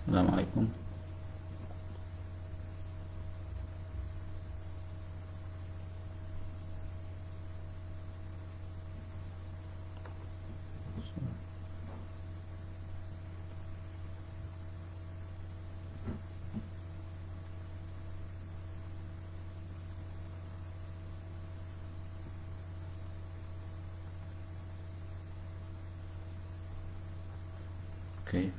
السلام عليكم. اوكي،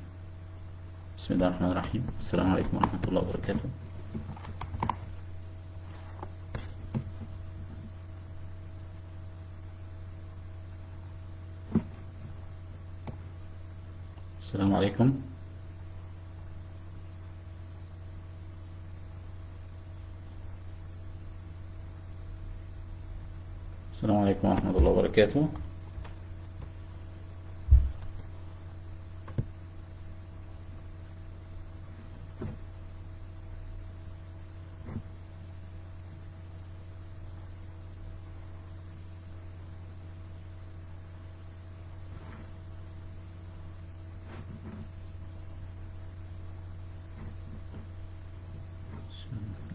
بسم الله الرحمن الرحيم. السلام عليكم ورحمة الله وبركاته. السلام عليكم. السلام عليكم ورحمة الله وبركاته.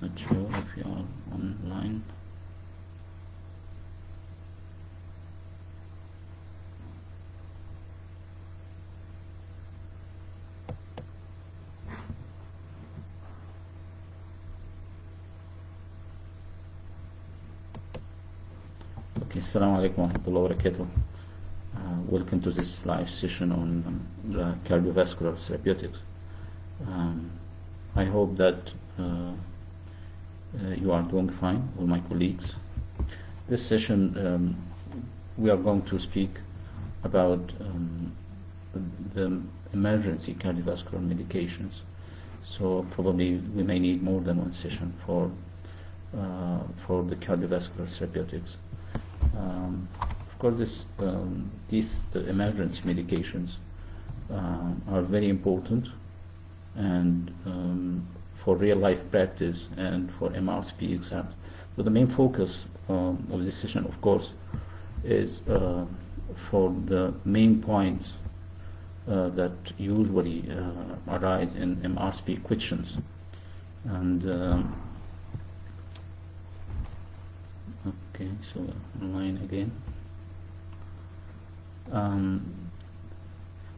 Not sure if you are online. Okay, Assalamu alaikum wa rahmatullahi wa barakatuh. Welcome to this live session on cardiovascular therapeutics. I hope that you are doing fine, all my colleagues. This session we are going to speak about the emergency cardiovascular medications. So probably we may need more than one session for the cardiovascular therapeutics. Of course, these emergency medications are very important, and for real-life practice and for MRCP exams. So the main focus of this session, of course, is for the main points that usually arise in MRCP questions. And okay, so online again.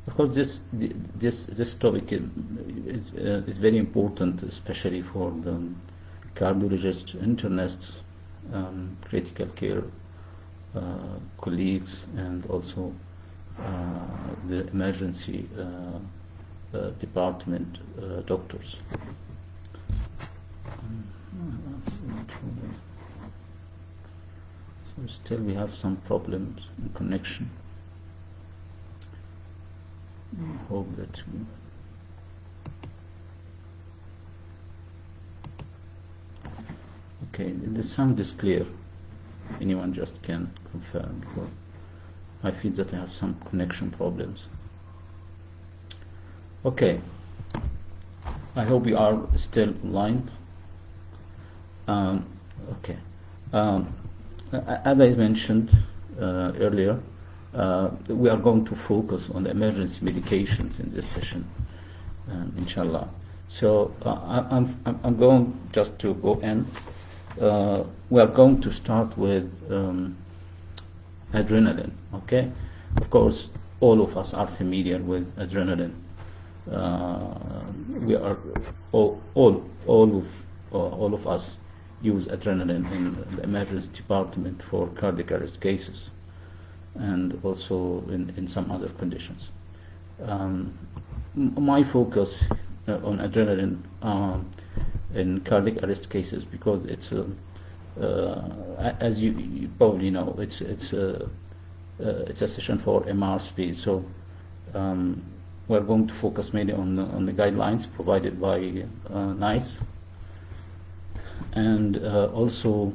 Of course, this topic is very important, especially for the cardiologists, internists, critical care colleagues, and also the emergency department doctors. So still we have some problems in connection. I hope that okay, the sound is clear. Anyone just can confirm, because I feel that I have some connection problems. Okay, I hope you are still online. Okay, as I mentioned earlier, we are going to focus on the emergency medications in this session, inshallah. So I'm going just to go in. We are going to start with adrenaline. Okay, of course, all of us are familiar with adrenaline. We are all of us use adrenaline in the emergency department for cardiac arrest cases, and also in some other conditions. My focus on adrenaline in cardiac arrest cases, because it's as you probably know, it's a session for MRCP. So we're going to focus mainly on the guidelines provided by NICE, and also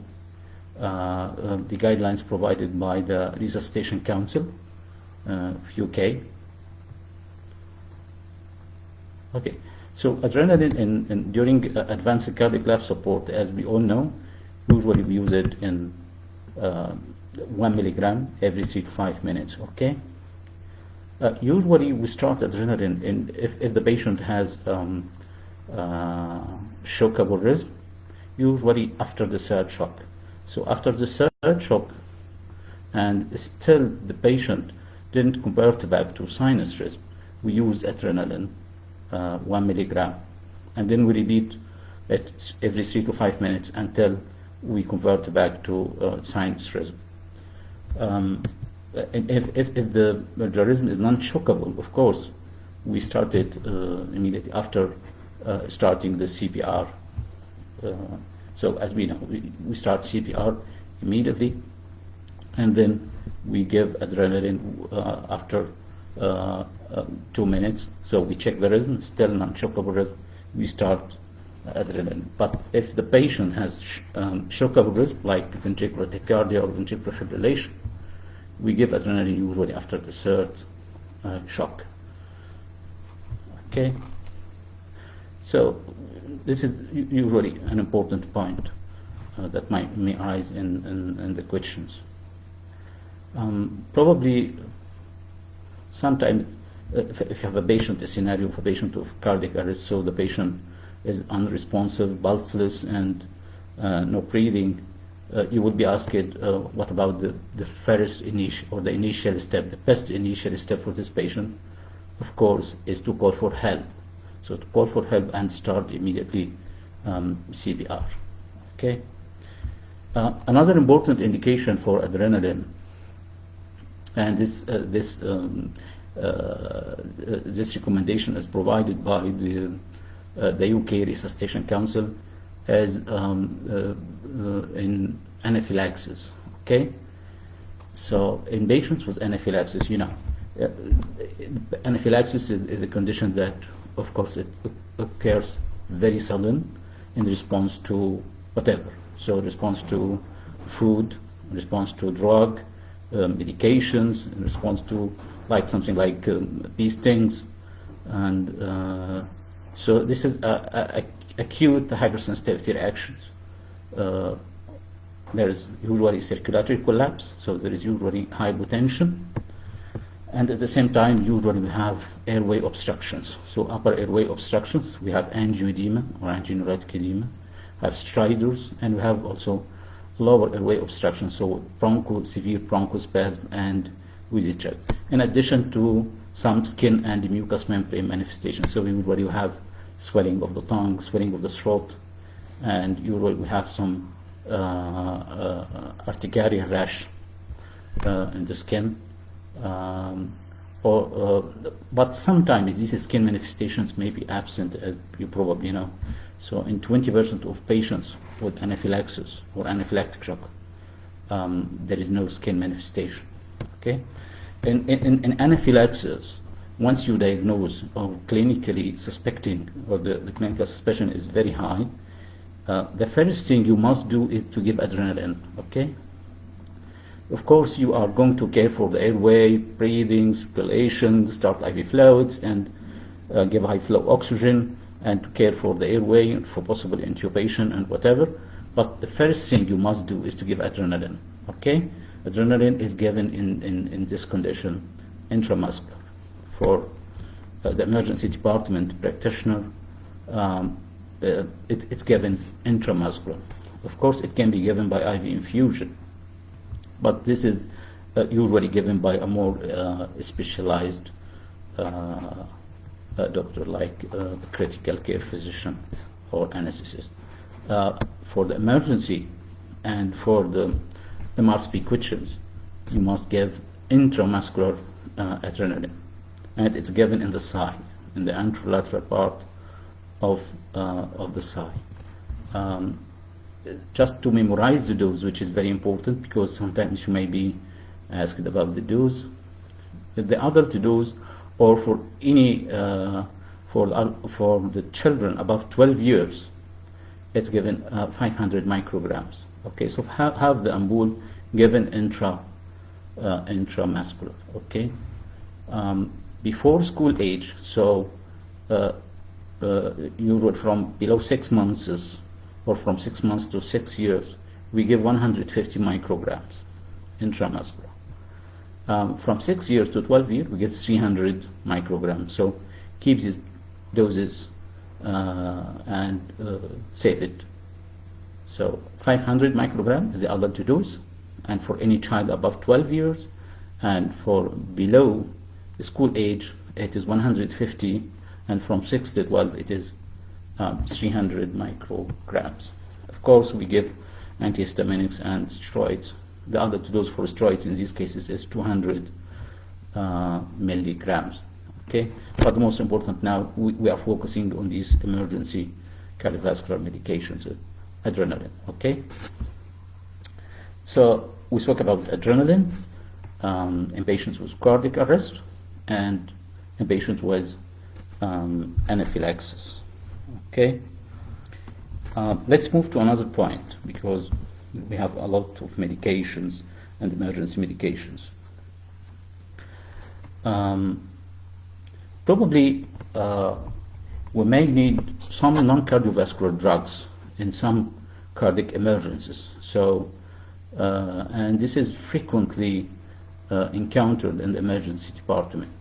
the guidelines provided by the Resuscitation Council of UK. Okay, so adrenaline during advanced cardiac life support, as we all know, usually we use it in 1 milligram every 3 to 5 minutes. Okay, Usually we start adrenaline if the patient has shockable rhythm, usually after the third shock. So after the third shock, and still the patient didn't convert back to sinus rhythm, we use adrenaline, 1 milligram, and then we repeat it every 3 to 5 minutes until we convert back to sinus rhythm. And if the rhythm is non-shockable, of course, we start it immediately after starting the CPR. So as we know, we start CPR immediately, and then we give adrenaline after 2 minutes. So we check the rhythm, still non-shockable rhythm, we start adrenaline. But if the patient has shockable rhythm, like ventricular tachycardia or ventricular fibrillation, we give adrenaline usually after the third shock. Okay? So this is usually an important point that may arise in the questions. Probably sometimes if you have a scenario of a patient of cardiac arrest, so the patient is unresponsive, pulseless, and no breathing, you would be asked, what about the first the initial step? The best initial step for this patient, of course, is to call for help. So to call for help and start immediately CPR. Okay. Another important indication for adrenaline, and this recommendation is provided by the UK Resuscitation Council, as in anaphylaxis. Okay, so in patients with anaphylaxis, anaphylaxis is a condition that, of course, it occurs very sudden in response to whatever. So response to food, response to drug, medications, in response to something like bee stings, and so this is acute hypersensitivity reactions. There is usually circulatory collapse, so there is usually hypotension, and at the same time usually we have airway obstructions. So upper airway obstructions, we have angioedema or angioneuritic edema, have stridors, and we have also lower airway obstruction, so severe bronchospasm and wheezy chest, in addition to some skin and mucous membrane manifestations. So we usually have swelling of the tongue, swelling of the throat, and usually we have some urticaria rash in the skin. But sometimes these skin manifestations may be absent, as you probably know. So in 20% of patients with anaphylaxis or anaphylactic shock, there is no skin manifestation. Okay, in anaphylaxis, once you diagnose or clinically suspecting, or the clinical suspicion is very high, the first thing you must do is to give adrenaline. Okay. Of course, you are going to care for the airway, breathing, circulation, start IV fluids, and give high flow oxygen, and to care for the airway, for possible intubation and whatever. But the first thing you must do is to give adrenaline. Okay? Adrenaline is given in this condition intramuscular. For the emergency department practitioner, it's given intramuscular. Of course, it can be given by IV infusion, but this is usually given by a more specialized doctor, like critical care physician or anesthetist. For the emergency and for the MRCP questions, you must give intramuscular adrenaline, and it's given in the thigh, in the anterolateral part of the thigh. Just to memorize the dose, which is very important, because sometimes you may be asked about the dose. The adult dose, or for any for the children above 12 years, it's given 500 micrograms. Okay, so have the ampoule given intramuscular. Okay, before school age, so usually from below 6 months or from 6 months to 6 years, we give 150 micrograms intramuscular. From 6 years to 12 years, we give 300 micrograms. So keep these doses and save it. So 500 micrograms is the adult dose, and for any child above 12 years, and for below school age, it is 150, and from 6 to 12, it is 300 micrograms. Of course, we give antihistaminics and steroids. The adult dose for steroids in these cases is 200 milligrams. Okay, but the most important now, we are focusing on these emergency cardiovascular medications, adrenaline. Okay, so we spoke about adrenaline in patients with cardiac arrest and in patients with anaphylaxis. Okay, let's move to another point, because we have a lot of medications and emergency medications. Probably we may need some non-cardiovascular drugs in some cardiac emergencies. So, and this is frequently encountered in the emergency department.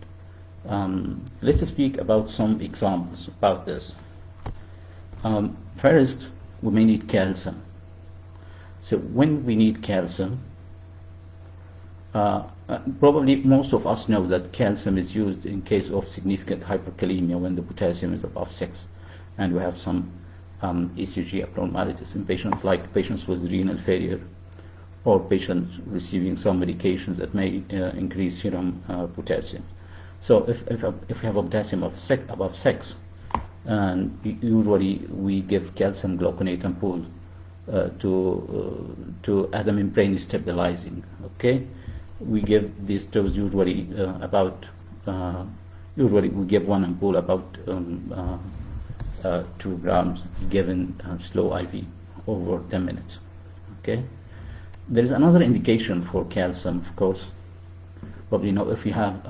Let's speak about some examples about this. First, we may need calcium. So when we need calcium, probably most of us know that calcium is used in case of significant hyperkalemia when the potassium is above 6, and we have some ECG abnormalities in patients like patients with renal failure or patients receiving some medications that may increase serum potassium. So if we have a potassium of above 6, and usually we give calcium gluconate ampoule to as a membrane stabilizing. Okay, we give this dose usually usually we give one ampoule about 2 grams given slow IV over 10 minutes. Okay, there is another indication for calcium, of course. Probably you know if you have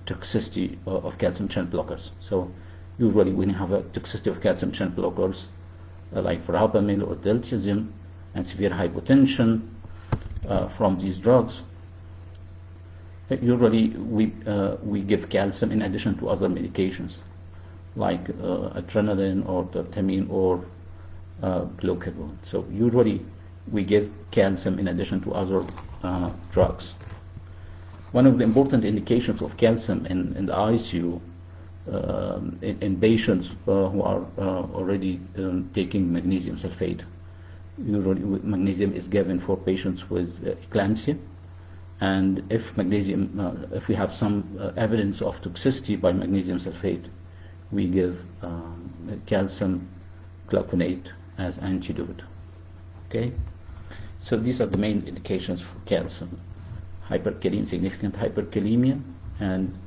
toxicity of calcium channel blockers. So usually when you have a toxicity of calcium channel blockers, like verapamil or diltiazem, and severe hypotension from these drugs, usually we give calcium in addition to other medications like adrenaline or dopamine or glucagon. So usually we give calcium in addition to other drugs. One of the important indications of calcium in the ICU in patients who are already taking magnesium sulfate. Usually magnesium is given for patients with eclampsia, and if we have some evidence of toxicity by magnesium sulfate, we give calcium gluconate as antidote. Okay, so these are the main indications for calcium: hyperkalemia, significant hyperkalemia, and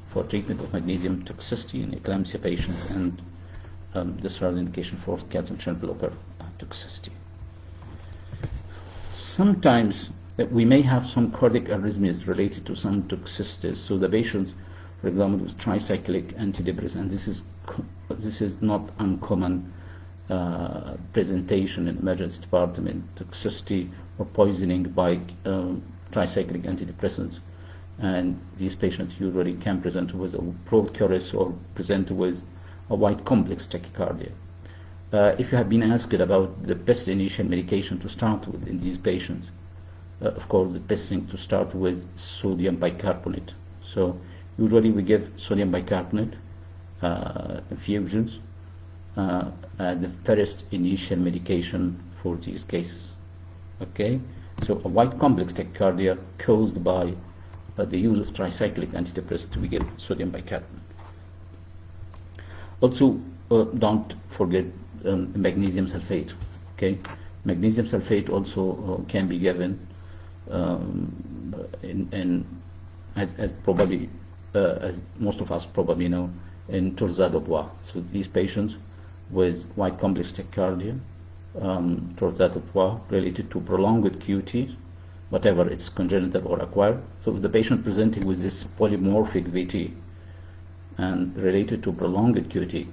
for treatment of magnesium toxicity in eclampsia patients, and this is an indication for calcium channel blocker toxicity. Sometimes we may have some cardiac arrhythmias related to some toxicities. So the patient, for example, with tricyclic antidepressant, this is not uncommon presentation in emergency department, toxicity or poisoning by tricyclic antidepressants. And these patients usually can present with a broad chorus or present with a wide complex tachycardia. If you have been asked about the best initial medication to start with in these patients, of course the best thing to start with sodium bicarbonate. So usually we give sodium bicarbonate infusions the first initial medication for these cases. Okay, so a wide complex tachycardia caused by the use of tricyclic antidepressant, we give sodium bicarbonate. Also, don't forget magnesium sulfate. Okay, magnesium sulfate also can be given as probably as most of us probably know, in torsade de bois. So these patients with wide complex tachycardia, torsade de bois related to prolonged QT, whatever it's congenital or acquired. So if the patient presenting with this polymorphic VT and related to prolonged QT,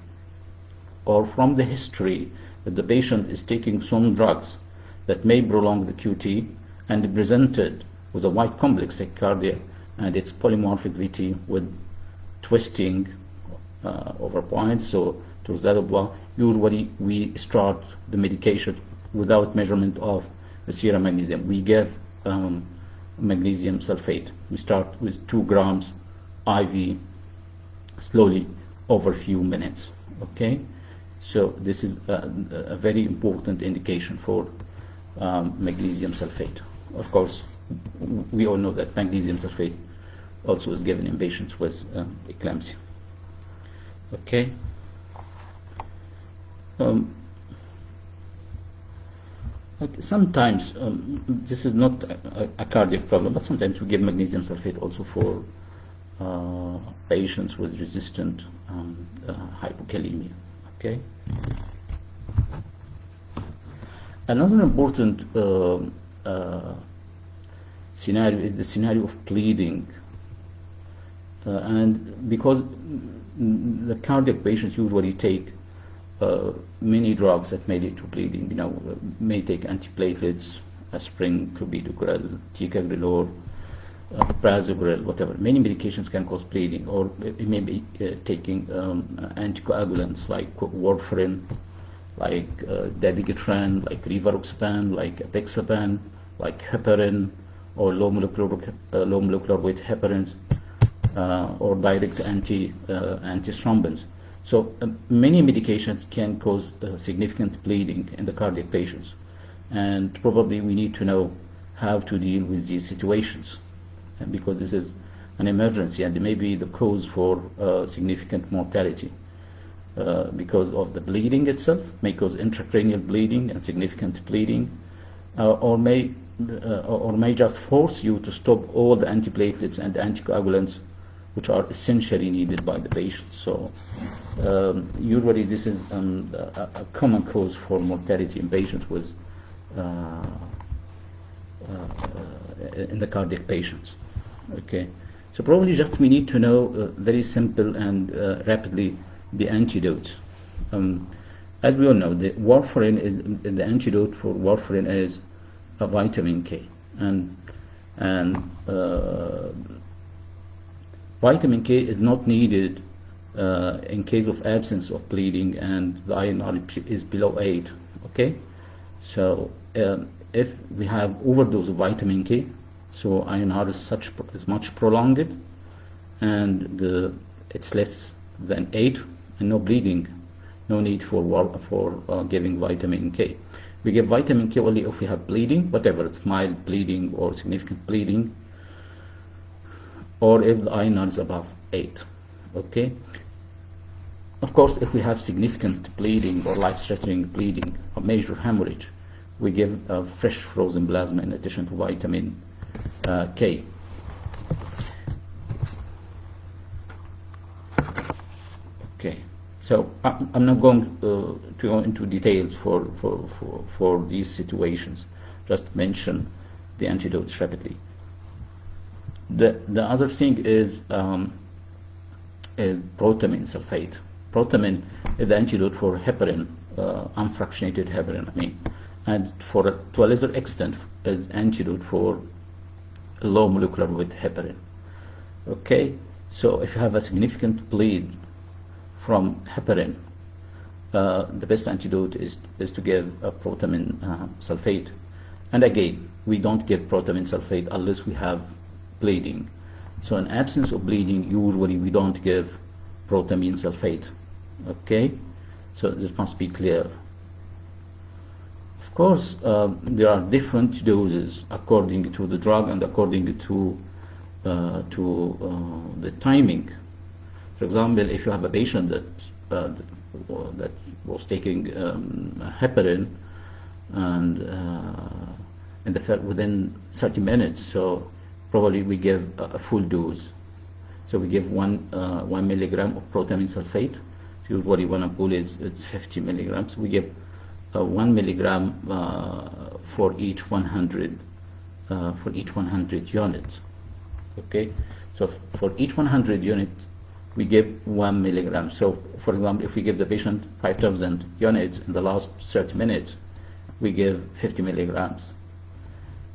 or from the history that the patient is taking some drugs that may prolong the QT and presented with a white complex tachycardia, and it's polymorphic VT with twisting over points, so towards that of blood, usually we start the medication without measurement of the serum magnesium. We give magnesium sulfate. We start with 2 grams IV slowly over a few minutes. Okay, so this is a very important indication for magnesium sulfate. Of course, we all know that magnesium sulfate also is given in patients with eclampsia. Okay. Okay, sometimes this is not a cardiac problem, but sometimes we give magnesium sulfate also for patients with resistant hypokalemia. Okay. Another important scenario is the scenario of bleeding, and because the cardiac patients usually take many drugs that may lead to bleeding, may take antiplatelets, aspirin, clopidogrel, ticagrelor, prasugrel, whatever. Many medications can cause bleeding, or it may be taking anticoagulants like warfarin, like dabigatran, like rivaroxaban, like apixaban, like heparin, or low molecular weight heparins, or direct antithrombins. So many medications can cause significant bleeding in the cardiac patients, and probably we need to know how to deal with these situations, and because this is an emergency and it may be the cause for significant mortality because of the bleeding itself, may cause intracranial bleeding and significant bleeding, or may just force you to stop all the antiplatelets and anticoagulants which are essentially needed by the patient. So usually this is a common cause for mortality in patients with in the cardiac patients. Okay, so probably just we need to know very simple and rapidly the antidotes. As we all know, the antidote for warfarin is a vitamin K, and vitamin K is not needed in case of absence of bleeding and the INR is below 8. Okay, so if we have overdose of vitamin K, so INR is much prolonged, and it's less than 8, and no bleeding, no need for giving vitamin K. We give vitamin K only if we have bleeding, whatever, it's mild bleeding or significant bleeding, or if the INR is above 8. Okay. Of course, if we have significant bleeding or life-threatening bleeding or major hemorrhage, we give fresh frozen plasma in addition to vitamin K. Okay, so I'm not going to go into details for these situations. Just mention the antidotes rapidly. The other thing is protamine sulfate. Protamine is the antidote for heparin, unfractionated heparin, and to a lesser extent is antidote for low molecular weight heparin. Okay, so if you have a significant bleed from heparin, the best antidote is to give a protamine sulfate. And again, we don't give protamine sulfate unless we have bleeding. So in absence of bleeding, usually we don't give protamine sulfate. Okay, so this must be clear. Of course, there are different doses according to the drug and according to the timing. For example, if you have a patient that was taking heparin and within 30 minutes, so probably we give a full dose. So we give 1 milligram of protamine sulfate. Usually one ampoule is 50 milligrams. We give 1 milligram for each 100 units. Okay, so for each 100 units we give 1 milligram. So for example, if we give the patient 5,000 units in the last 30 minutes, we give 50 milligrams.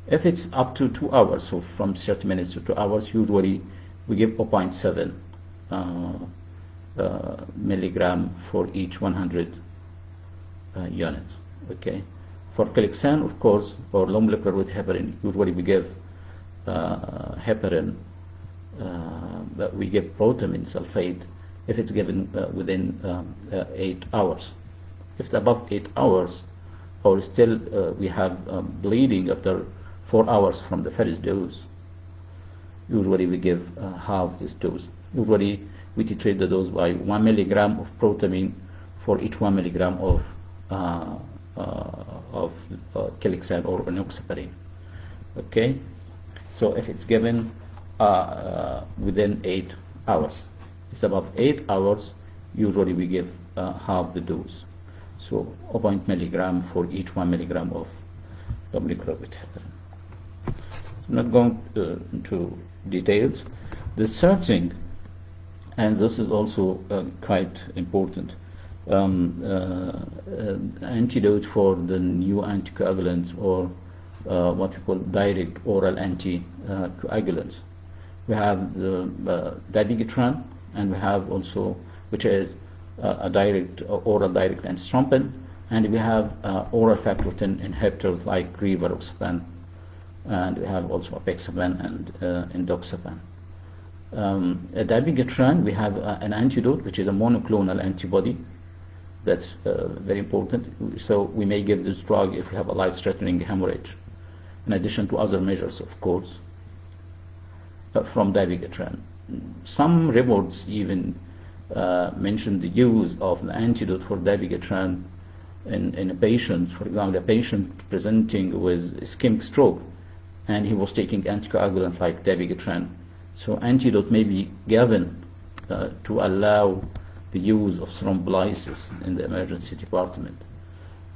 If it's up to 2 hours, so from 30 minutes to 2 hours, usually we give 0.7 milligram for each 100 units. Okay. For Clexane, of course, or low molecular weight heparin, usually we give heparin, but we give protamine sulfate if it's given within 8 hours. If it's above 8 hours, or still we have bleeding after 4 hours from the first dose, usually we give half this dose. Usually we titrate the dose by 1 milligram of protamine for each 1 milligram of Clexane or enoxaparin. Okay, so if it's given within 8 hours, if it's above 8 hours, usually we give half the dose. So 0.0 milligram for each 1 milligram of molecular weight heparin. I'm not going into details. The third thing, and this is also quite important, antidote for the new anticoagulants, or what we call direct oral anticoagulants. We have the dabigatran, and we have also, which is a direct oral direct antithrombin, and we have oral factor 10 inhibitors like rivaroxaban, and we have also apixaban and indoxaban. Dabigatran, we have an antidote, which is a monoclonal antibody. That's very important. So we may give this drug if we have a life-threatening hemorrhage, in addition to other measures, of course, from dabigatran. Some reports even mention the use of the antidote for dabigatran in a patient, for example, a patient presenting with ischemic stroke, and he was taking anticoagulants like dabigatran. So antidote may be given to allow the use of thrombolysis in the emergency department.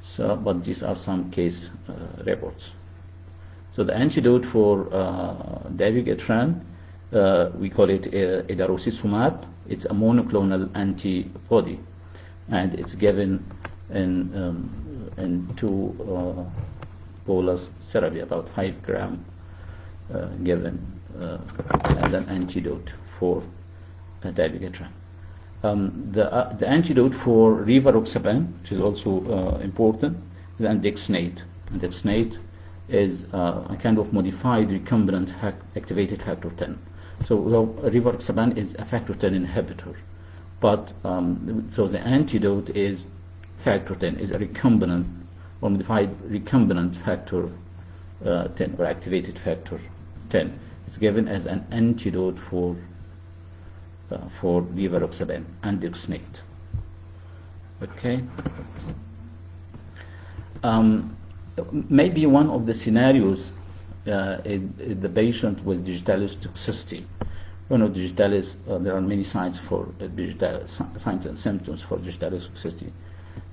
So, but these are some case reports. So the antidote for dabigatran, we call it idarosizumab. It's a monoclonal antibody, and it's given in 2 bolus therapy, about 5 grams given as an antidote for dabigatran. The antidote for rivaroxaban, which is also important, is andexanate. Andexanate is a kind of modified recombinant activated factor 10. So rivaroxaban is a factor 10 inhibitor, but so the antidote is factor 10, is a recombinant or modified recombinant factor 10 or activated factor 10. It's given as an antidote for rivaroxaban, andexanate. Okay. Maybe one of the scenarios is the patient with digitalis toxicity. You know, digitalis, there are many signs for signs and symptoms for digitalis toxicity.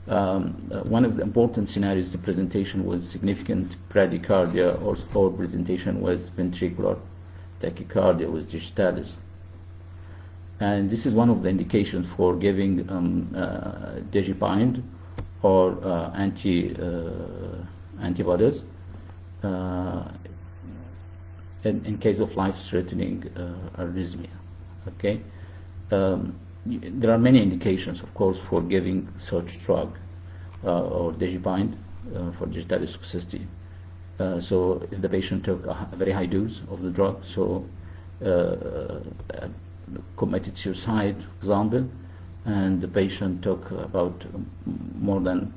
One of the important scenarios is the presentation with significant bradycardia or presentation with ventricular tachycardia with digitalis. And this is one of the indications for giving digibind or antibodies in case of life-threatening arrhythmia. Okay, there are many indications, of course, for giving such drug or digibind for digitalis toxicity. So if the patient took a very high dose of the drug, so committed suicide, for example, and the patient took about more than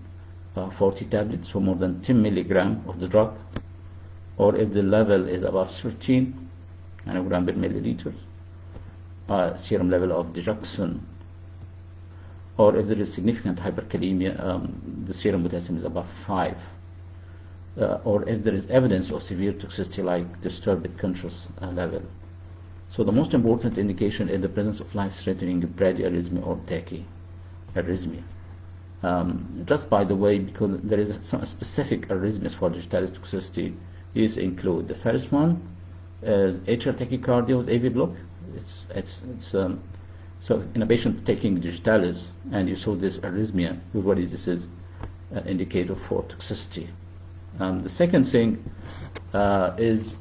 40 tablets, so more than 10 milligram of the drug, or if the level is above 13 nanogram per milliliter, serum level of digoxin, or if there is significant hyperkalemia, the serum potassium is above 5, or if there is evidence of severe toxicity like disturbed conscious level. So the most important indication is the presence of life-threatening bradyarrhythmia or tachyarrhythmia. Just by the way, because there is some specific arrhythmias for digitalis toxicity, these include the first one is atrial tachycardia with AV block. So in a patient taking digitalis and you saw this arrhythmia, usually this is an indicator for toxicity. The second thing is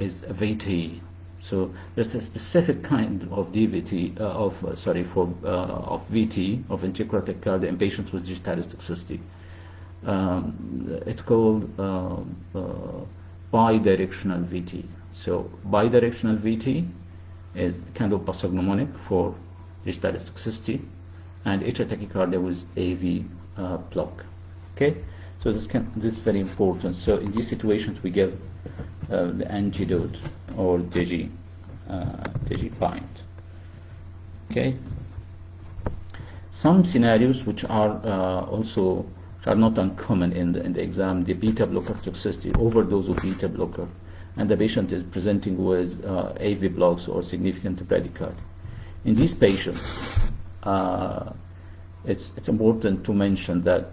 VT. So there's a specific kind of DVT of VT, of ventricular tachycardia in patients with digitalis toxicity. It's called Bi-Directional Vt. So Bi-Directional Vt is kind of pathognomonic for digitalis toxicity, and atrial tachycardia with AV block. Okay, so this is very important. So in these situations, we give the antidote or Digi pint. Okay. Some scenarios which are not uncommon in the exam: the beta blocker toxicity, overdose of beta blocker, and the patient is presenting with AV blocks or significant bradycardia. In these patients, it's important to mention that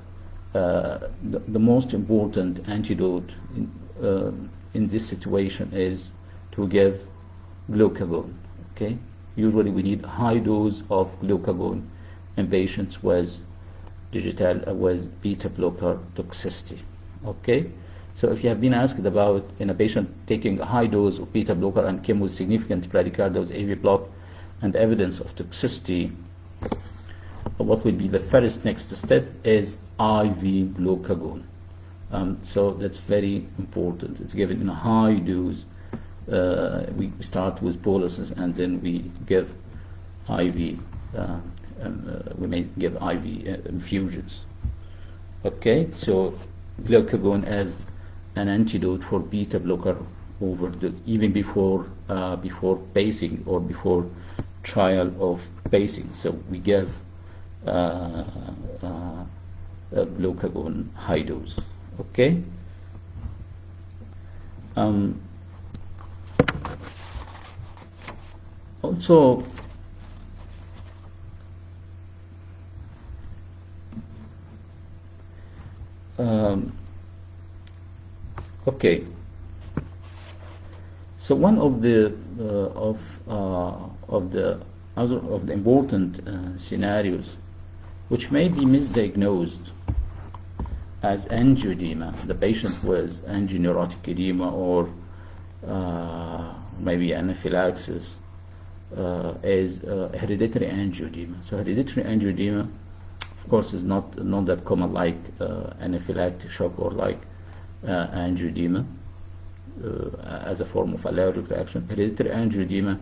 the most important antidote in this situation is to give glucagon. Okay, usually we need high dose of glucagon in patients with beta blocker toxicity. Okay, so if you have been asked about in a patient taking a high dose of beta blocker and came with significant bradycardia with AV block and evidence of toxicity, what will be the first next step is IV glucagon. So that's very important. It's given in a high dose. We start with boluses and then we give IV. We may give IV infusions. Okay, so glucagon as an antidote for beta blocker overdose, even before pacing or before trial of pacing. So we give glucagon high dose. Okay. Also, okay. So one of the important scenarios which may be misdiagnosed as angioedema, the patient with angineurotic edema or maybe anaphylaxis, is hereditary angioedema. So hereditary angioedema, of course, is not that common like anaphylactic shock or like angioedema as a form of allergic reaction. Hereditary angioedema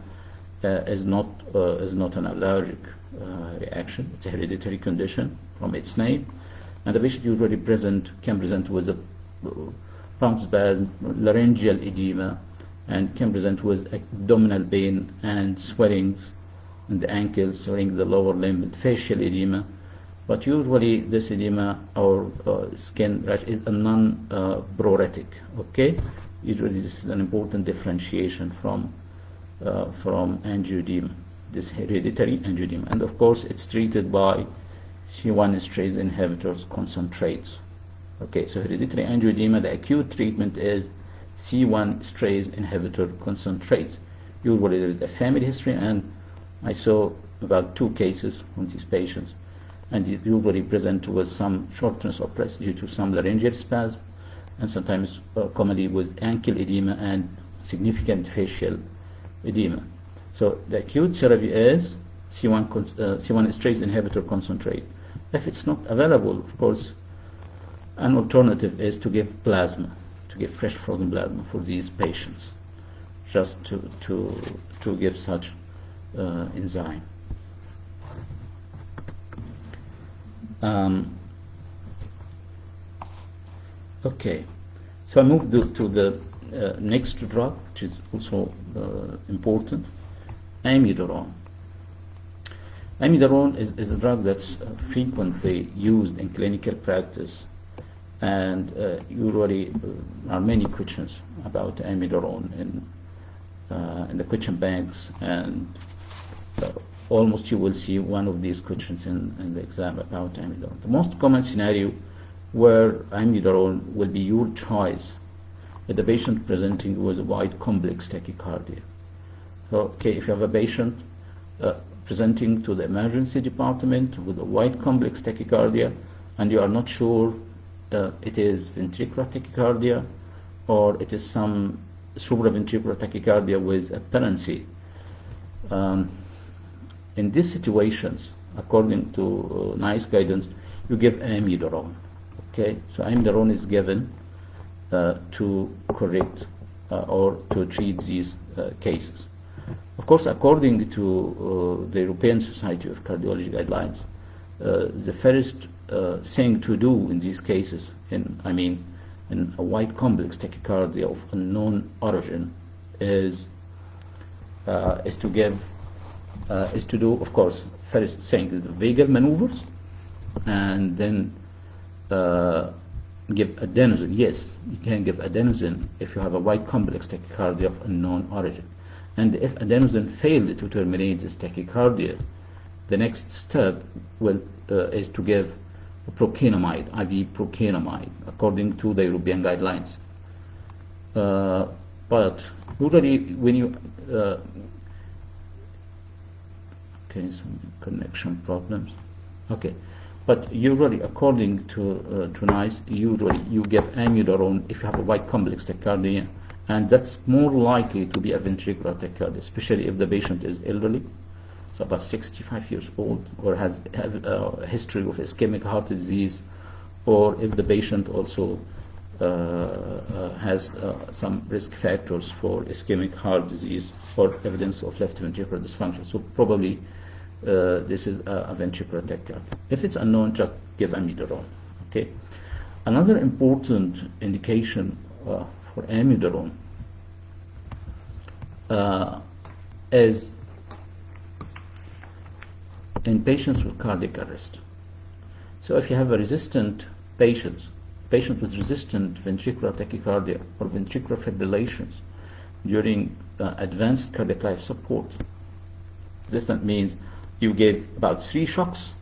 is not an allergic reaction. It's a hereditary condition from its name, and the patient usually can present with a bronchospasm, laryngeal edema, and can present with abdominal pain and swellings in the ankles, swelling the lower limb, and facial edema. But usually this edema or skin rash is a non-pruritic. Okay, usually this is an important differentiation from angioedema, this hereditary angioedema, and of course it's treated by C1 esterase inhibitors concentrates. Okay, so hereditary angioedema, the acute treatment is C1 esterase inhibitor concentrates. Usually there is a family history, and I saw about 2 cases from these patients, and they usually present with some shortness of breath due to some laryngeal spasm, and sometimes commonly with ankle edema and significant facial edema. So the acute therapy is C1 esterase inhibitor concentrate. If it's not available, of course, an alternative is to give plasma, to give fresh frozen plasma for these patients, just to give such enzyme. Okay, so I move to the next drug, which is also important, Amiodarone. Amiodarone is a drug that's frequently used in clinical practice, and usually are many questions about Amiodarone in the question banks, and almost you will see one of these questions in the exam about Amiodarone. The most common scenario where Amiodarone will be your choice is the patient presenting with a wide complex tachycardia. So, okay, if you have a patient presenting to the emergency department with a wide complex tachycardia and you are not sure it is ventricular tachycardia, or it is some supraventricular tachycardia with apparency. In these situations, according to NICE guidance, you give amiodarone. Okay, so amiodarone is given to correct or to treat these cases. Of course, according to the European Society of Cardiology guidelines, the first thing to do in these cases, in a wide complex tachycardia of unknown origin, is to do, of course, first thing is vagal maneuvers, and then give adenosine. Yes, you can give adenosine if you have a wide complex tachycardia of unknown origin. And if adenosine failed to terminate this tachycardia, the next step is to give procainamide, IV procainamide, according to the European guidelines. But usually when you okay, some connection problems. Okay, but usually according to NICE, usually you give amiodarone if you have a wide complex tachycardia, and that's more likely to be a ventricular tachycardia, especially if the patient is elderly, so above 65 years old, or have a history of ischemic heart disease, or if the patient also has some risk factors for ischemic heart disease or evidence of left ventricular dysfunction. So probably this is a ventricular tachycardia. If it's unknown, just give amiodarone. Okay. Another important indication for amiodarone is in patients with cardiac arrest. So if you have a resistant patient with resistant ventricular tachycardia or ventricular fibrillations during advanced cardiac life support, resistant means you gave about 3 shocks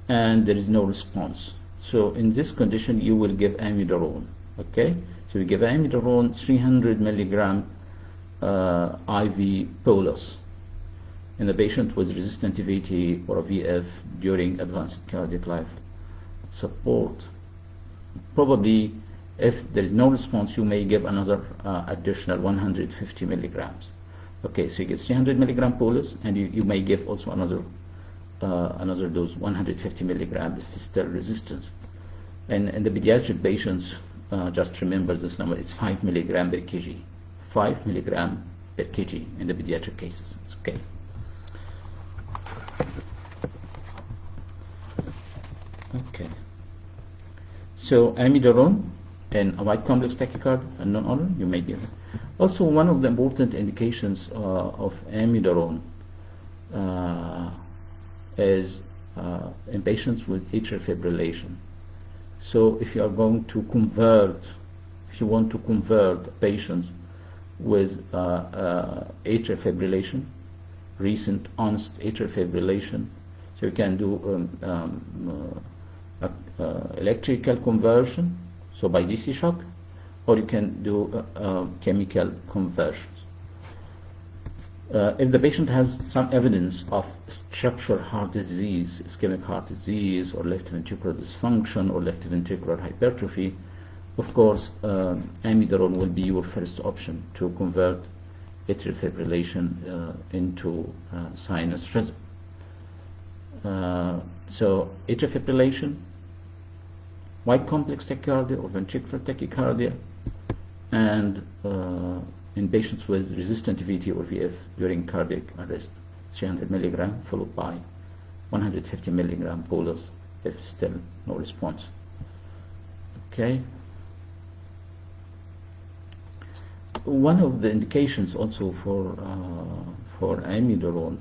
and there is no response. So in this condition, you will give amiodarone. Okay, so you give amiodarone 300 milligram IV bolus in the patient with resistant VT or VF during advanced cardiac life support. Probably, if there is no response, you may give another additional 150 milligrams. Okay, so you give 300 milligram bolus, and you may give also another dose, 150 milligrams, if it's still resistance. And in the pediatric patients, just remember this number, it's 5 milligram per kg. 5 milligram per kg in the pediatric cases. It's okay. Okay. So amiodarone in a wide complex tachycardia, unknown origin, you may give it. Also, one of the important indications of amiodarone is in patients with atrial fibrillation. So if you are going to convert, if you want to convert patients with atrial fibrillation, recent onset atrial fibrillation, so you can do electrical conversion, so by DC shock, or you can do chemical conversions. If the patient has some evidence of structural heart disease, ischemic heart disease, or left ventricular dysfunction, or left ventricular hypertrophy, of course, amiodarone will be your first option to convert atrial fibrillation into sinus rhythm. So atrial fibrillation, wide complex tachycardia or ventricular tachycardia, and in patients with resistant VT or VF during cardiac arrest, 300 milligram followed by 150 milligram bolus if still no response. Okay. One of the indications also for amiodarone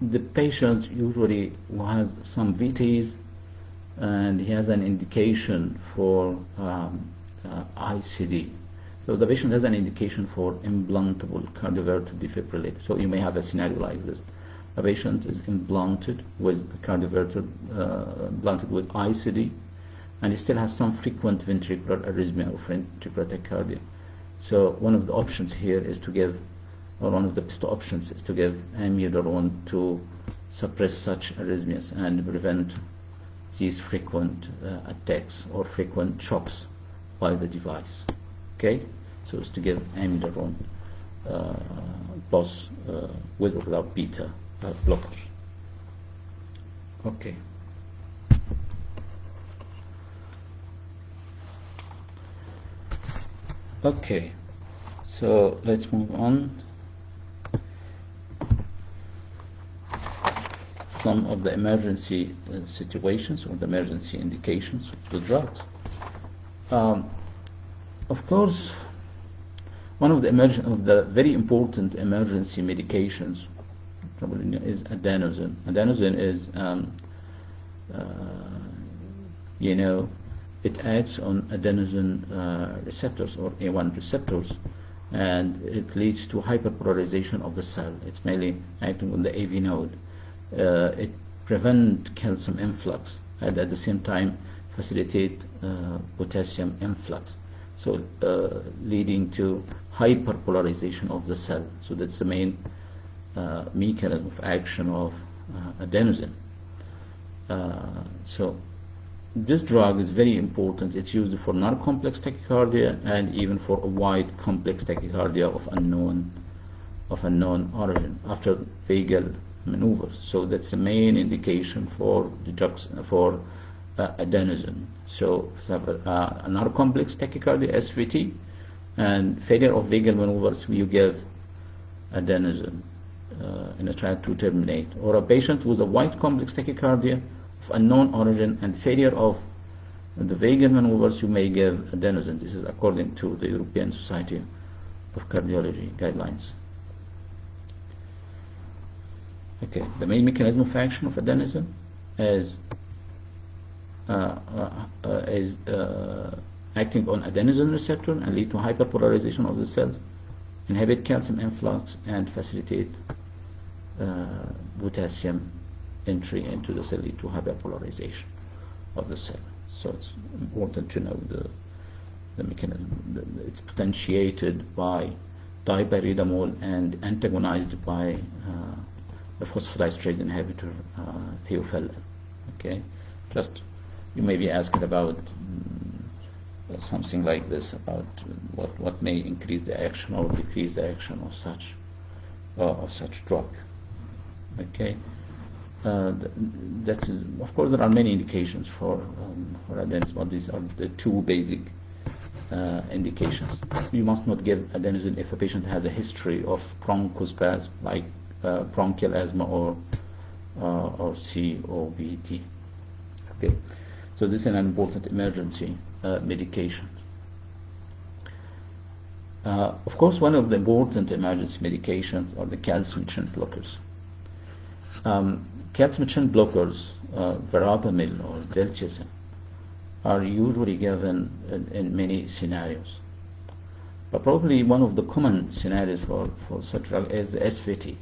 the patient usually who has some VTs and he has an indication for ICD. So the patient has an indication for implantable cardioverter defibrillator. So you may have a scenario like this. A patient is implanted with a cardioverter, implanted with ICD, and he still has some frequent ventricular arrhythmia or ventricular tachycardia. So one of the options here is to give or one of the best options is to give Amiodarone to suppress such arrhythmias and prevent these frequent attacks or frequent shocks by the device. Okay, so it's to give Amiodarone both with or without beta blockers. Okay. Okay, so let's move on. Some of the emergency situations or the emergency indications of the drugs. Of course, one of the very important emergency medications probably is adenosine. Adenosine is, it acts on adenosine receptors or A1 receptors, and it leads to hyperpolarization of the cell. It's mainly acting on the AV node. It prevents calcium influx and at the same time facilitate potassium influx, so leading to hyperpolarization of the cell. So that's the main mechanism of action of adenosine. So this drug is very important. It's used for non-complex tachycardia and even for a wide complex tachycardia of unknown origin after vagal maneuvers. So that's the main indication for the drugs for adenosine. So a non-complex tachycardia (SVT) and failure of vagal maneuvers, you give adenosine in a trial to terminate. Or a patient with a wide complex tachycardia of unknown origin and failure of the vagal maneuvers, you may give adenosine. This is according to the European Society of Cardiology guidelines. Okay, the main mechanism of action of adenosine is acting on adenosine receptor and lead to hyperpolarization of the cells, inhibit calcium influx, and facilitate potassium entry into the cell, lead to hyperpolarization of the cell. So it's important to know the mechanism. It's potentiated by dipyridamole and antagonized by the phosphodiesterase inhibitor theophylline. Okay, just you may be asking about something like this, about what may increase the action or decrease the action of such drug. Okay, that is, of course, there are many indications for adenosine, but these are the two basic indications. You must not give adenosine if a patient has a history of bronchospasm, like bronchial asthma or COPD. Okay, so this is an important emergency medication. Of course, one of the important emergency medications are the calcium channel blockers. Calcium channel blockers, verapamil or diltiazem, are usually given in many scenarios. But probably one of the common scenarios for such drug is the SVT.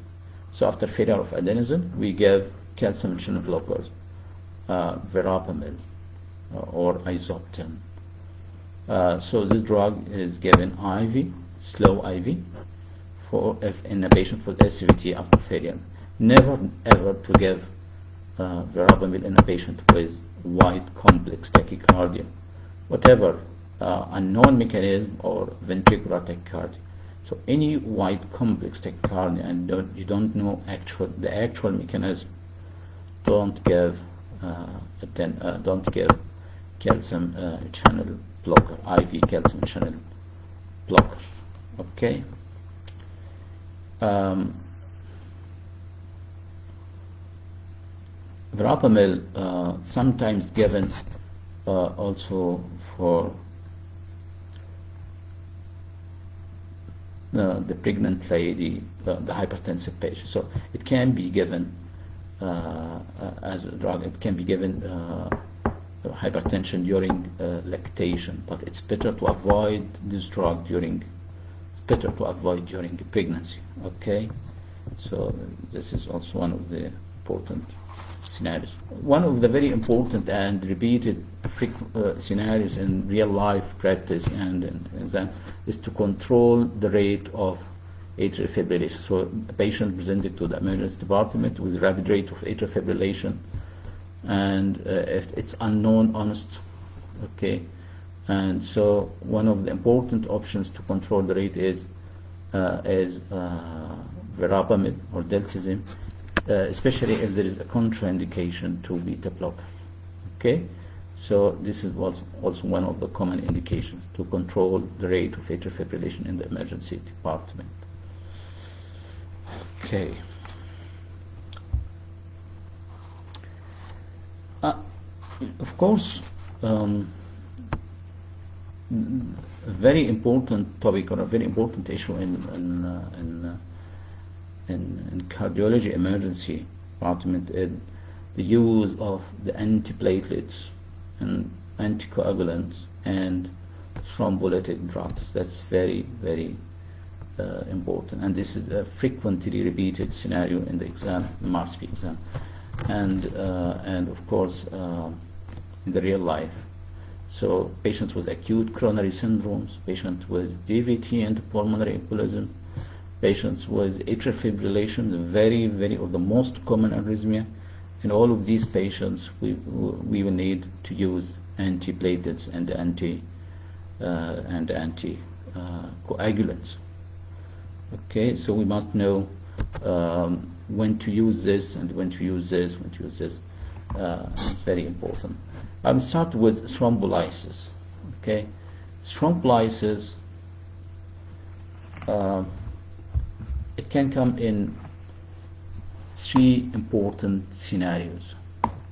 So after failure of adenosine, we give calcium channel blockers, verapamil or isopten. So this drug is given IV, slow IV, if in a patient with SVT after failure. Never ever to give verapamil in a patient with wide complex tachycardia, whatever unknown mechanism or ventricular tachycardia. So any wide complex tachycardia and you don't know the actual mechanism, don't give calcium channel blocker, IV calcium channel blocker. Okay. Verapamil sometimes given also for the pregnant lady, the hypertensive patient. So it can be given as a drug. It can be given hypertension during lactation, but it's better to avoid this drug during pregnancy. Okay, so this is also one of the important scenarios. One of the very important and repeated scenarios in real life practice and in exam is to control the rate of atrial fibrillation. So a patient presented to the emergency department with rapid rate of atrial fibrillation, and if it's unknown, honest, okay. And so one of the important options to control the rate is verapamil or deltazim, especially if there is a contraindication to beta blocker. Okay, so this is also one of the common indications to control the rate of atrial fibrillation in the emergency department. Okay. Of course, a very important topic or a very important issue in cardiology emergency department is the use of the antiplatelets and anticoagulants and thrombolytic drugs. That's very, very important, and this is a frequently repeated scenario in the exam, the MRCP exam, and of course in the real life. So patients with acute coronary syndromes, patients with DVT and pulmonary embolism, patients with atrial fibrillation, the most common arrhythmia. In all of these patients, we will need to use antiplatelets and anticoagulants. Okay, so we must know when to use this and when to use this, it's very important. I will start with thrombolysis. Okay, thrombolysis, it can come in three important scenarios.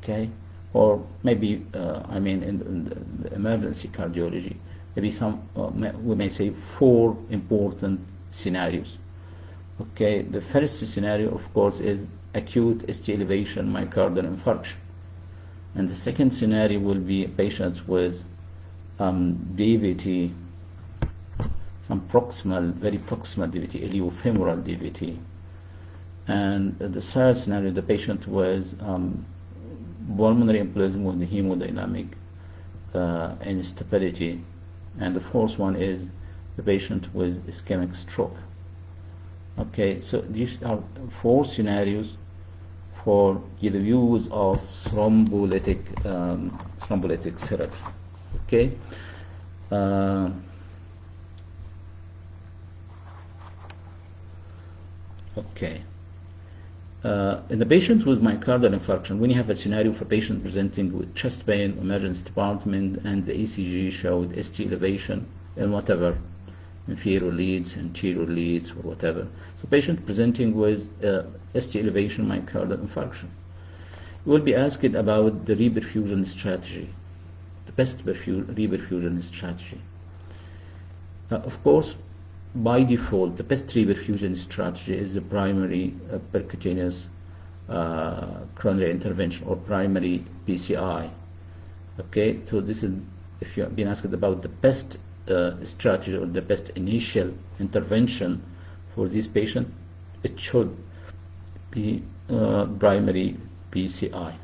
Okay, or maybe in the emergency cardiology, maybe we may say four important scenarios. Okay, the first scenario, of course, is acute ST elevation myocardial infarction, and the second scenario will be patients with DVT, some very proximal DVT, iliofemoral DVT, and the third scenario, the patient with pulmonary embolism with the hemodynamic instability, and the fourth one is the patient with ischemic stroke. Okay, so these are four scenarios for the use of thrombolytic therapy. Okay. In the patient with myocardial infarction, when you have a scenario for a patient presenting with chest pain, emergency department, and the ECG showed ST elevation and whatever, inferior leads, anterior leads, or whatever. So patient presenting with ST elevation myocardial infarction, you will be asked about the reperfusion strategy, the best reperfusion strategy. Of course, by default, the best reperfusion strategy is the primary percutaneous coronary intervention, or primary PCI. Okay, so this is, if you have been asked about the best strategy or the best initial intervention for this patient, it should be primary PCI.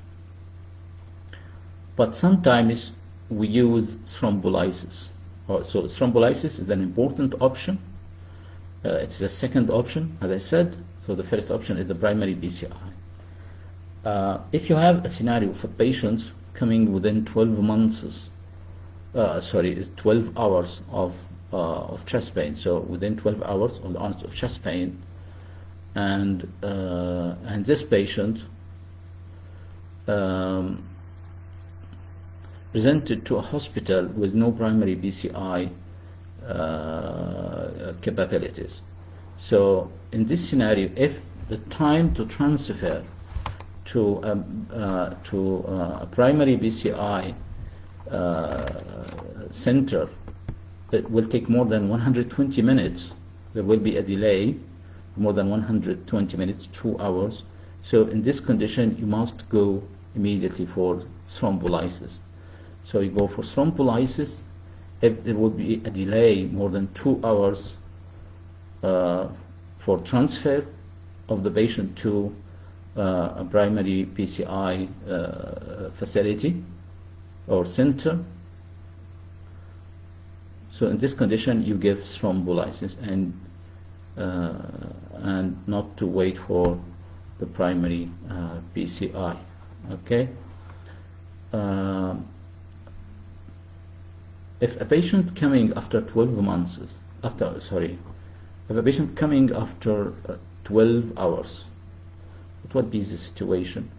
But sometimes we use thrombolysis. So thrombolysis is an important option. It's the second option, as I said. So the first option is the primary PCI. If you have a scenario for patients coming within 12 months, 12 hours of chest pain. So within 12 hours of the onset of chest pain, and this patient presented to a hospital with no primary PCI capabilities. So in this scenario, if the time to transfer to a primary PCI center, it will take more than 120 minutes. There will be a delay, more than 120 minutes, 2 hours. So in this condition, you must go immediately for thrombolysis. So you go for thrombolysis if there will be a delay more than 2 hours for transfer of the patient to a primary PCI facility or center. So in this condition, you give thrombolysis, and and not to wait for the primary PCI. Okay. If a patient coming after 12 months, if a patient coming after 12 hours, what would be the situation?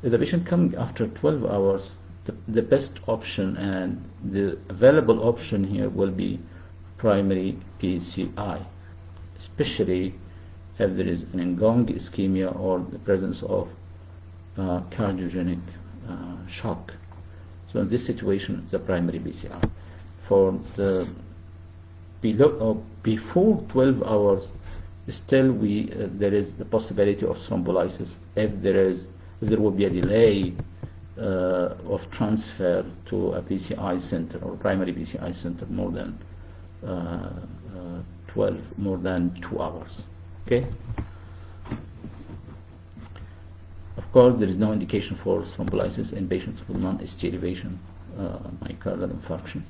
If the patient coming after 12 hours, the best option and the available option here will be primary PCI, especially if there is an ongoing ischemia or the presence of cardiogenic shock. So in this situation, it's a primary PCI. For the before 12 hours, still there is the possibility of thrombolysis if there will be a delay of transfer to a PCI center or primary PCI center more than 2 hours. Okay. Of course, there is no indication for thrombolysis in patients with non-ST elevation myocardial infarction.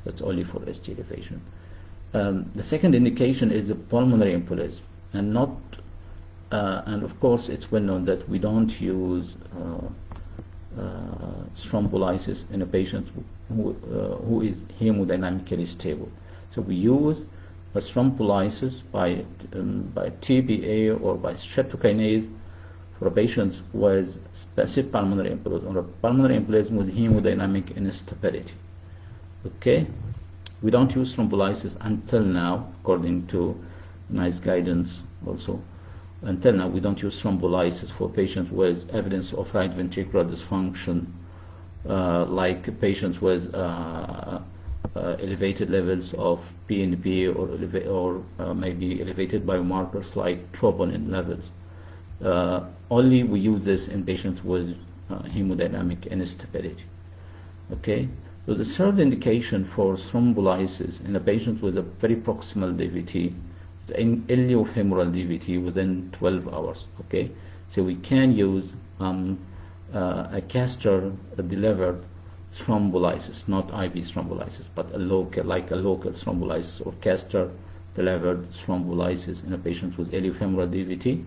That's only for ST elevation. The second indication is the pulmonary embolism, and of course it's well known that we don't use thrombolysis in a patient who is hemodynamically stable. So we use a thrombolysis by TPA or by streptokinase for a patient with specific pulmonary embolism or a pulmonary embolism with hemodynamic instability. Okay, we don't use thrombolysis until now, according to NICE guidance also. Until now, we don't use thrombolysis for patients with evidence of right ventricular dysfunction, like patients with elevated levels of PNP or maybe elevated biomarkers like troponin levels. Only we use this in patients with hemodynamic instability. Okay. So the third indication for thrombolysis in a patient with a very proximal DVT, an iliofemoral DVT within 12 hours. Okay, so we can use a caster-delivered thrombolysis, not IV thrombolysis, but a local thrombolysis or caster-delivered thrombolysis in a patient with iliofemoral DVT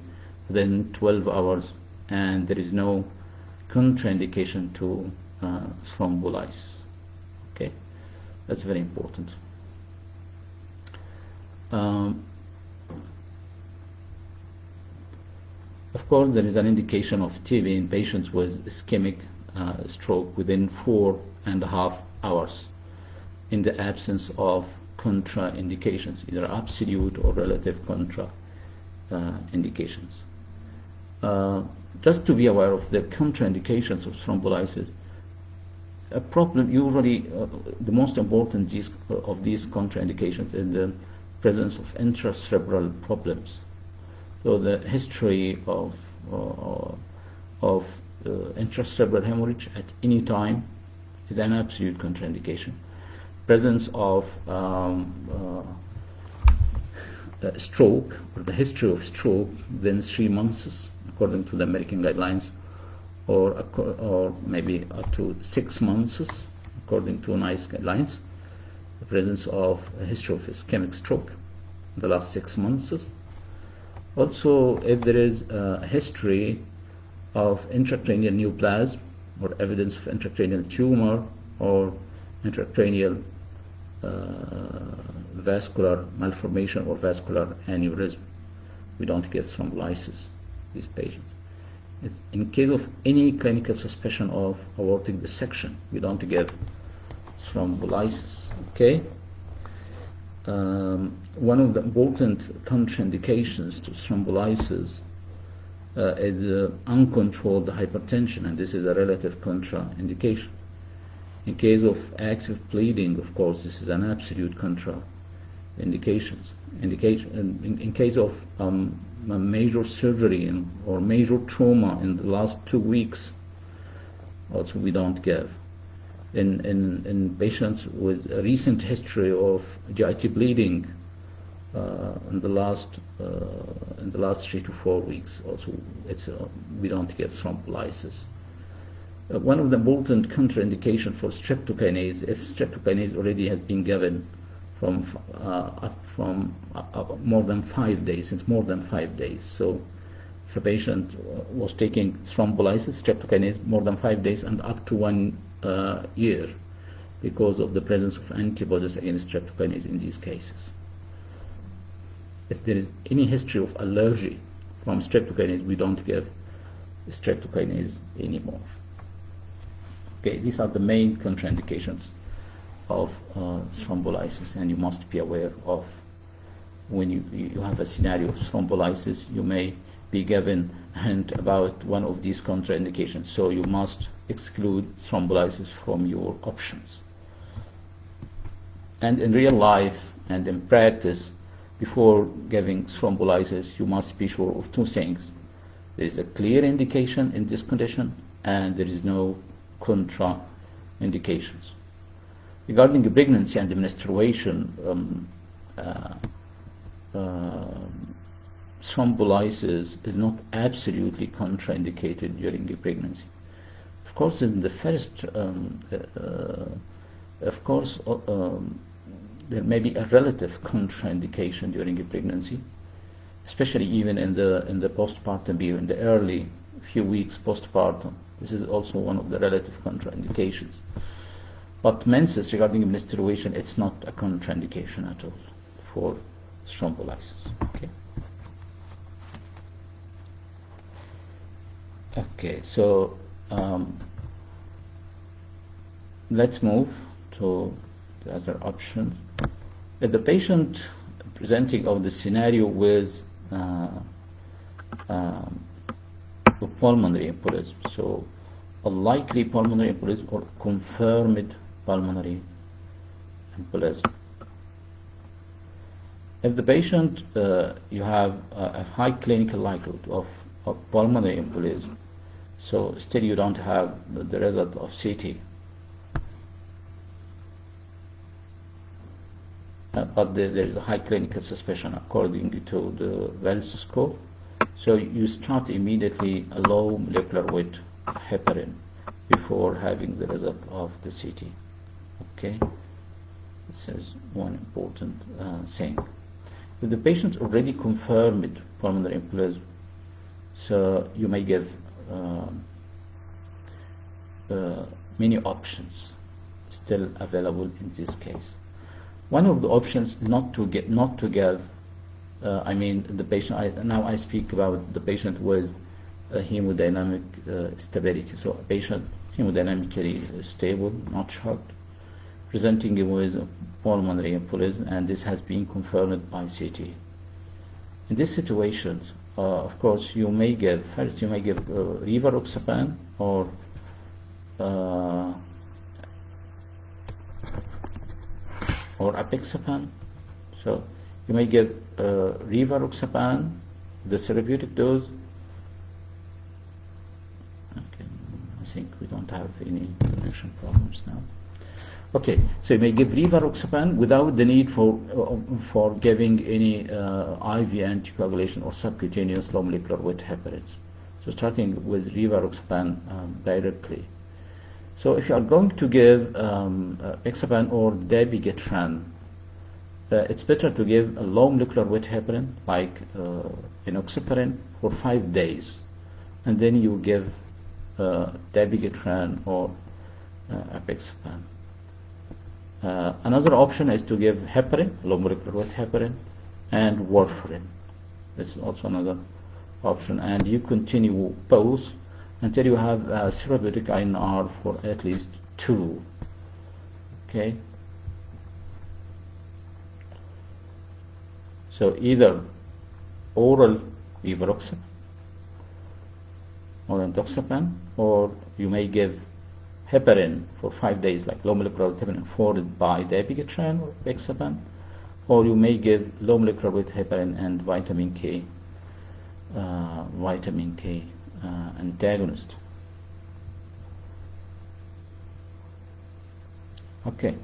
within 12 hours, and there is no contraindication to thrombolysis. Okay, that's very important. Of course, there is an indication of TB in patients with ischemic stroke within 4.5 hours in the absence of contraindications, either absolute or relative contraindications. Just to be aware of the contraindications of thrombolysis, a problem usually, the most important of these contraindications is the presence of intracerebral problems. So the history of intracerebral hemorrhage at any time is an absolute contraindication. Presence of stroke, or the history of stroke within 3 months, according to the American guidelines, or maybe up to 6 months, according to NICE guidelines. The presence of a history of ischemic stroke in the last 6 months. Also, if there is a history of intracranial neoplasm or evidence of intracranial tumor or intracranial vascular malformation or vascular aneurysm, we don't give thrombolysis these patients. In case of any clinical suspicion of aortic dissection, we don't give thrombolysis. Okay. One of the important contraindications to thrombolysis is uncontrolled hypertension, and this is a relative contraindication. In case of active bleeding, of course, this is an absolute contraindication. In case of a major surgery or major trauma in the last 2 weeks, also we don't give. In patients with a recent history of GIT bleeding in the last 3 to 4 weeks, also we don't give thrombolysis. One of the important contraindications for streptokinase, if streptokinase already has been given more than 5 days. It's more than 5 days. So if a patient was taking thrombolysis, streptokinase, more than 5 days and up to 1 year, because of the presence of antibodies against streptokinase in these cases. If there is any history of allergy from streptokinase, we don't give streptokinase anymore. Okay, these are the main contraindications of thrombolysis, and you must be aware of when you have a scenario of thrombolysis, you may be given a hint about one of these contraindications, so you must exclude thrombolysis from your options. And in real life and in practice, before giving thrombolysis, you must be sure of two things. There is a clear indication in this condition, and there is no contraindications. Regarding pregnancy and menstruation, thrombolysis is not absolutely contraindicated during the pregnancy. Of course, in the first, there may be a relative contraindication during a pregnancy, especially even in the postpartum period, in the early few weeks postpartum. This is also one of the relative contraindications. But menses, regarding menstruation, it's not a contraindication at all for thrombolysis. Okay, so let's move to the other options. If the patient presenting of the scenario with pulmonary embolism, so a likely pulmonary embolism or confirmed pulmonary embolism. If the patient, you have a high clinical likelihood of pulmonary embolism, so still you don't have the result of CT, but there is a high clinical suspicion according to the Wells score, so you start immediately a low molecular weight heparin before having the result of the CT. Okay, this is one important thing. If the patient already confirmed pulmonary embolism, so you may give many options still available in this case. One of the options not to give. I mean, the patient. Now I speak about the patient with hemodynamic stability. So a patient hemodynamically stable, not shocked, presenting with pulmonary embolism, and this has been confirmed by CT. In this situation, of course, you may give rivaroxaban or apixaban. So you may give rivaroxaban, the therapeutic dose. Okay, I think we don't have any connection problems now. Okay, so you may give rivaroxaban without the need for giving any IV anticoagulation or subcutaneous low molecular weight heparins. So starting with rivaroxaban directly. So if you are going to give apixaban or dabigatran, it's better to give a low molecular weight heparin like enoxaparin for 5 days, and then you give dabigatran or apixaban. Another option is to give heparin, low molecular weight heparin, and warfarin. This is also another option, and you continue both until you have a therapeutic INR for at least 2. Okay. So either oral rivaroxaban or endoxaban, or you may give heparin for 5 days, like low molecular weight heparin followed by dabigatran or apixaban, or you may give low molecular weight heparin and vitamin K antagonist. Okay.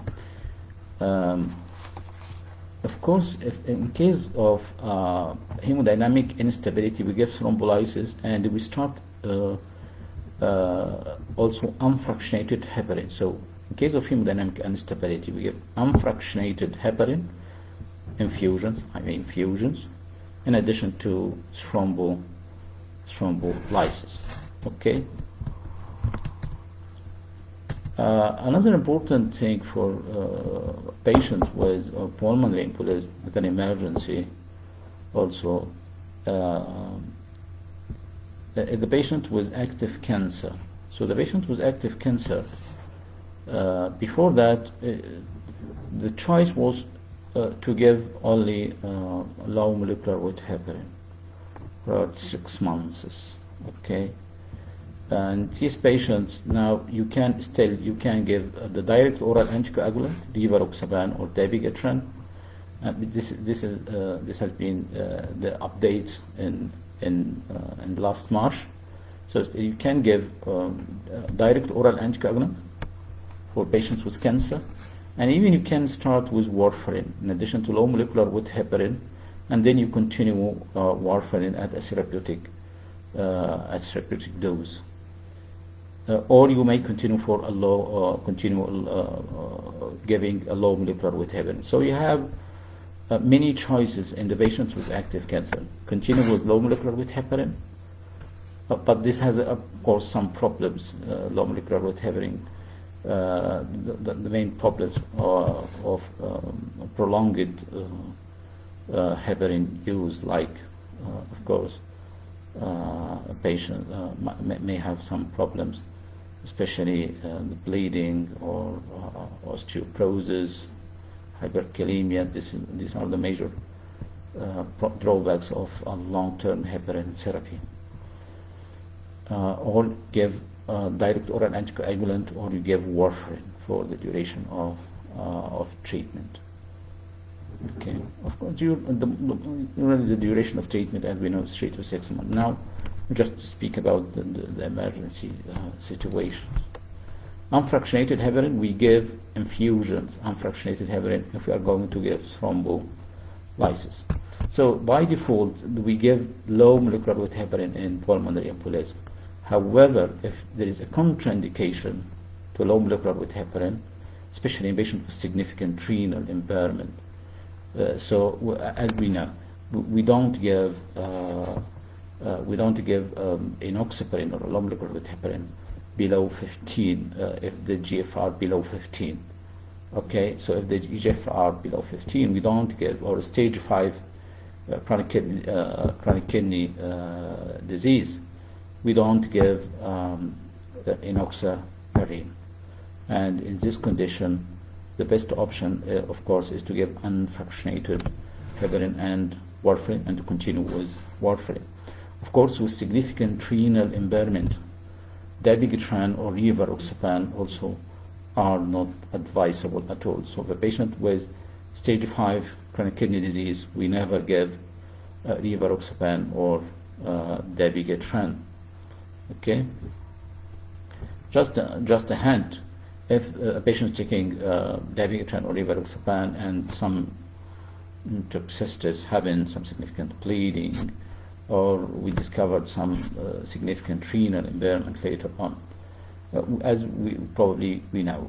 Of course, if in case of hemodynamic instability, we give thrombolysis, and we start also unfractionated heparin. So In case of hemodynamic instability, we give unfractionated heparin infusions, in addition to thrombolysis. Okay. Another important thing for patients with pulmonary embolism with an emergency, also, the patient with active cancer. So the patient with active cancer, before that, the choice was to give only low molecular weight heparin for about 6 months. Okay. And these patients now you can give the direct oral anticoagulant, rivaroxaban or dabigatran. This has been the update in last March. So you can give direct oral anticoagulant for patients with cancer, and even you can start with warfarin in addition to low molecular weight heparin, and then you continue warfarin at a therapeutic dose. Or you may continue for a low, giving a low molecular weight heparin. So you have many choices in the patients with active cancer. Continue with low molecular weight heparin, but this has, of course, some problems. Low molecular weight heparin, the main problems of prolonged heparin use, like, of course, a patient may have some problems, especially the bleeding or osteoporosis, hyperkalemia. These are the major drawbacks of long-term heparin therapy. Or give direct oral anticoagulant, or you give warfarin for the duration of treatment. Okay, of course, the duration of treatment, as we know, is 3 to 6 months. Now, just to speak about the emergency situations. Unfractionated heparin, we give infusions, unfractionated heparin, if we are going to give thrombolysis. So by default, we give low molecular weight heparin in pulmonary embolism. However, if there is a contraindication to low molecular weight heparin, especially in patients with significant renal impairment, so as we know, we don't give enoxaparin or low molecular weight heparin below 15 if the GFR below 15. Okay, so if the GFR below 15, we don't give, or stage 5 chronic kidney disease, we don't give enoxaparin. And in this condition, the best option, of course, is to give unfractionated heparin and warfarin, and to continue with warfarin. Of course, with significant renal impairment, dabigatran or rivaroxaban also are not advisable at all. So the patient with stage 5 chronic kidney disease, we never give rivaroxaban or dabigatran. Okay. Just a hint: if a patient is taking dabigatran or rivaroxaban and some toxicities, having some significant bleeding, or we discovered some significant renal impairment later on, as we know,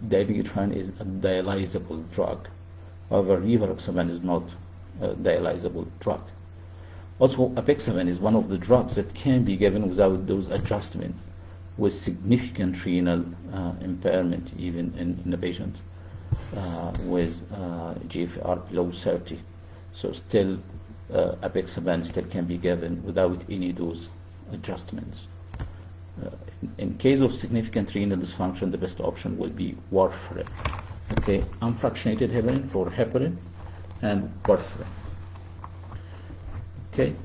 dabigatran is a dialysable drug. However, rivaroxaban is not a dialysable drug. Also, apixaban is one of the drugs that can be given without dose adjustment with significant renal impairment, even in the patient with GFR below 30. So still, apixaban still can be given without any dose adjustments. In case of significant renal dysfunction, the best option will be warfarin. Okay, unfractionated heparin for heparin and warfarin. Okay,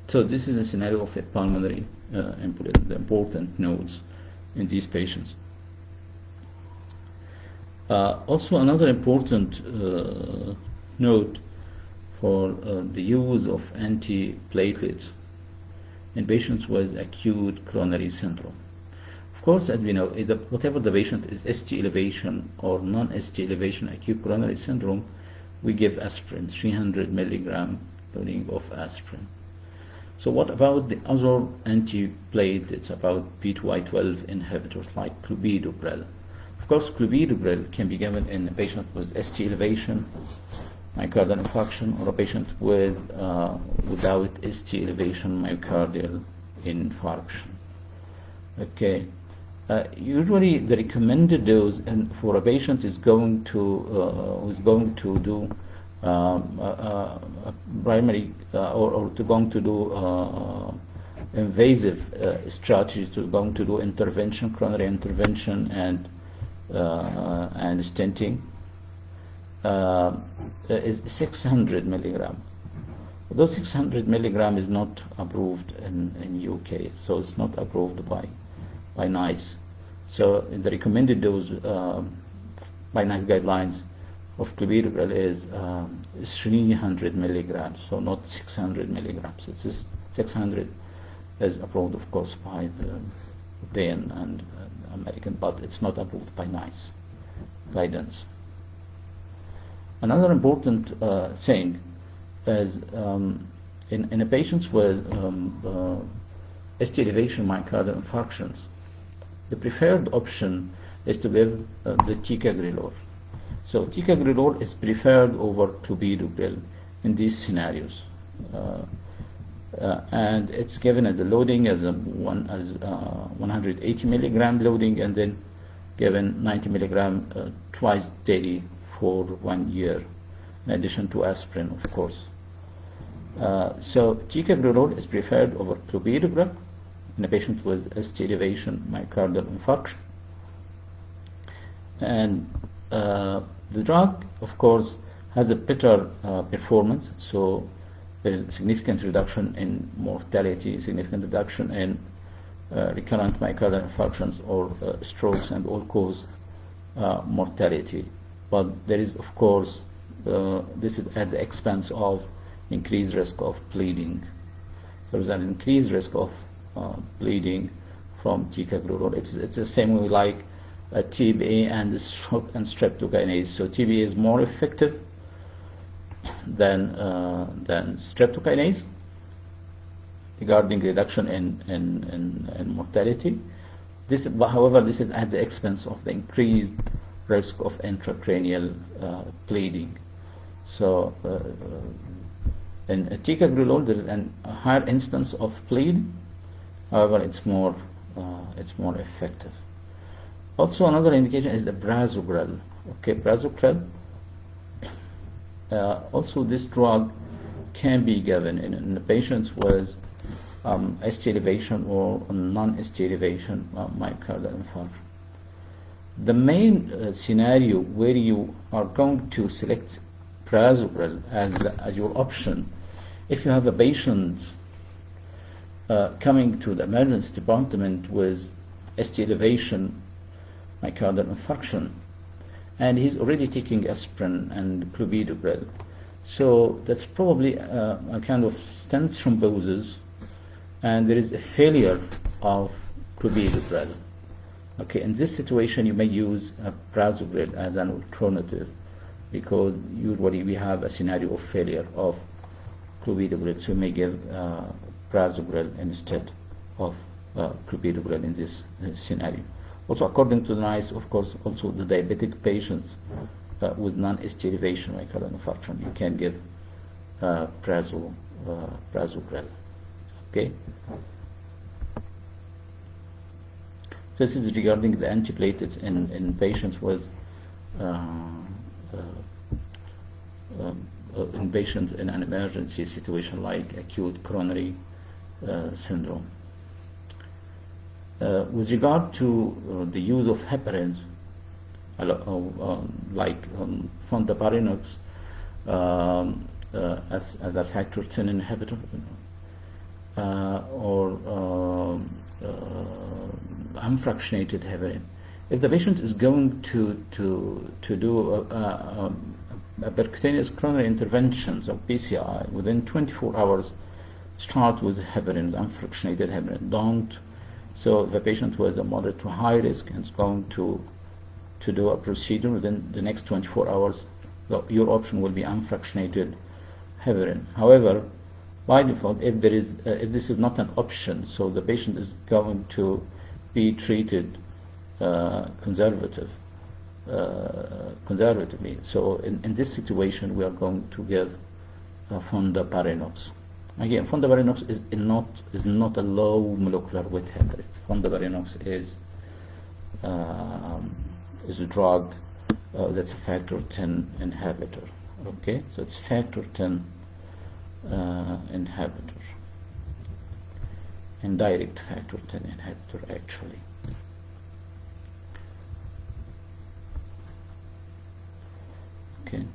so this is a scenario of a pulmonary embolism, the important nodes in these patients. Also, another important note for the use of antiplatelets in patients with acute coronary syndrome. Of course, as we know, whatever the patient is ST elevation or non-ST elevation acute coronary syndrome, we give aspirin, 300 milligram loading of aspirin. So what about the other antiplatelets, about P2Y12 inhibitors like clopidogrel? Of course, clopidogrel can be given in a patient with ST elevation, myocardial infarction, or a patient with without ST elevation, myocardial infarction. Okay. Usually, the recommended dose for a patient is going to do primary or to going to do invasive strategies, to going to do intervention, coronary intervention, and stenting. Is 600 milligram. Although 600 milligram is not approved in UK, so it's not approved by NICE. So the recommended dose by NICE guidelines of clopidogrel is 300 milligrams, so not 600 milligrams. It's 600 is approved, of course, by the European and American, but it's not approved by NICE guidance. Another important thing is in a patients with ST elevation myocardial infarctions, the preferred option is to give the ticagrelor. So ticagrelor is preferred over clopidogrel in these scenarios, and it's given as a loading as 180 milligram loading, and then given 90 milligram twice daily for 1 year, in addition to aspirin, of course. So ticagrelor is preferred over clopidogrel in a patient with ST elevation myocardial infarction. And the drug, of course, has a better performance, so there is a significant reduction in mortality, significant reduction in recurrent myocardial infarctions or strokes and all-cause mortality. But there is, of course, this is at the expense of increased risk of bleeding. There is an increased risk of bleeding from ticagrelor. It's the same way like TBA and streptokinase. So TBA is more effective than streptokinase regarding reduction in mortality. However, this is at the expense of the increased risk of intracranial bleeding. So in ticagrelor, there is a higher instance of bleeding. However, it's more effective. Also, another indication is the prasugrel. Okay, prasugrel. Also, this drug can be given in the patients with ST elevation or non-ST elevation myocardial infarction. The main scenario where you are going to select prasugrel as your option, if you have a patient coming to the emergency department with ST elevation myocardial infarction, and he's already taking aspirin and clopidogrel, so that's probably a kind of stent thrombosis, and there is a failure of clopidogrel. Okay, in this situation, you may use prasugrel as an alternative, because usually we have a scenario of failure of clopidogrel, so you may give prasugrel instead of clopidogrel in this scenario. Also, according to the NICE, of course, also the diabetic patients with non-ST elevation myocardial infarction, you can give prasugrel. Okay. This is regarding the antiplatelets in patients with in patients in an emergency situation like acute coronary syndrome. With regard to the use of heparins, like fondaparinux as a factor 10 inhibitor, or unfractionated heparin. If the patient is going to do a percutaneous coronary interventions of PCI within 24 hours, start with heparin, unfractionated heparin. Don't. So the patient was a moderate to high risk and is going to do a procedure within the next 24 hours. Your option will be unfractionated heparin. However, by default, if this is not an option, so the patient is going to be treated conservatively. So in this situation, we are going to give fondaparinux. Again, fondaparinux is not a low molecular weight heparin. Fondaparinux is a drug that's a factor 10 inhibitor. Okay, so it's factor 10 inhibitor, indirect factor 10 inhibitor actually. Okay.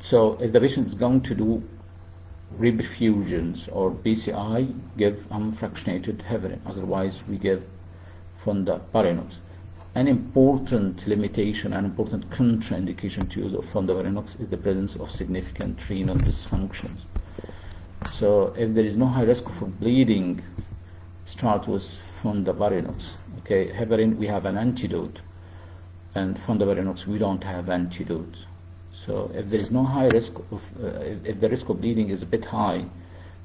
So if the patient is going to do reperfusions or BCI, give unfractionated heparin. Otherwise, we give fondaparinux. An important limitation, an important contraindication to use of fondaparinux is the presence of significant renal dysfunctions. So if there is no high risk for bleeding, start with fondaparinux. Okay, heparin, we have an antidote, and fondaparinux, we don't have antidote. So if there is no high risk of, if the risk of bleeding is a bit high,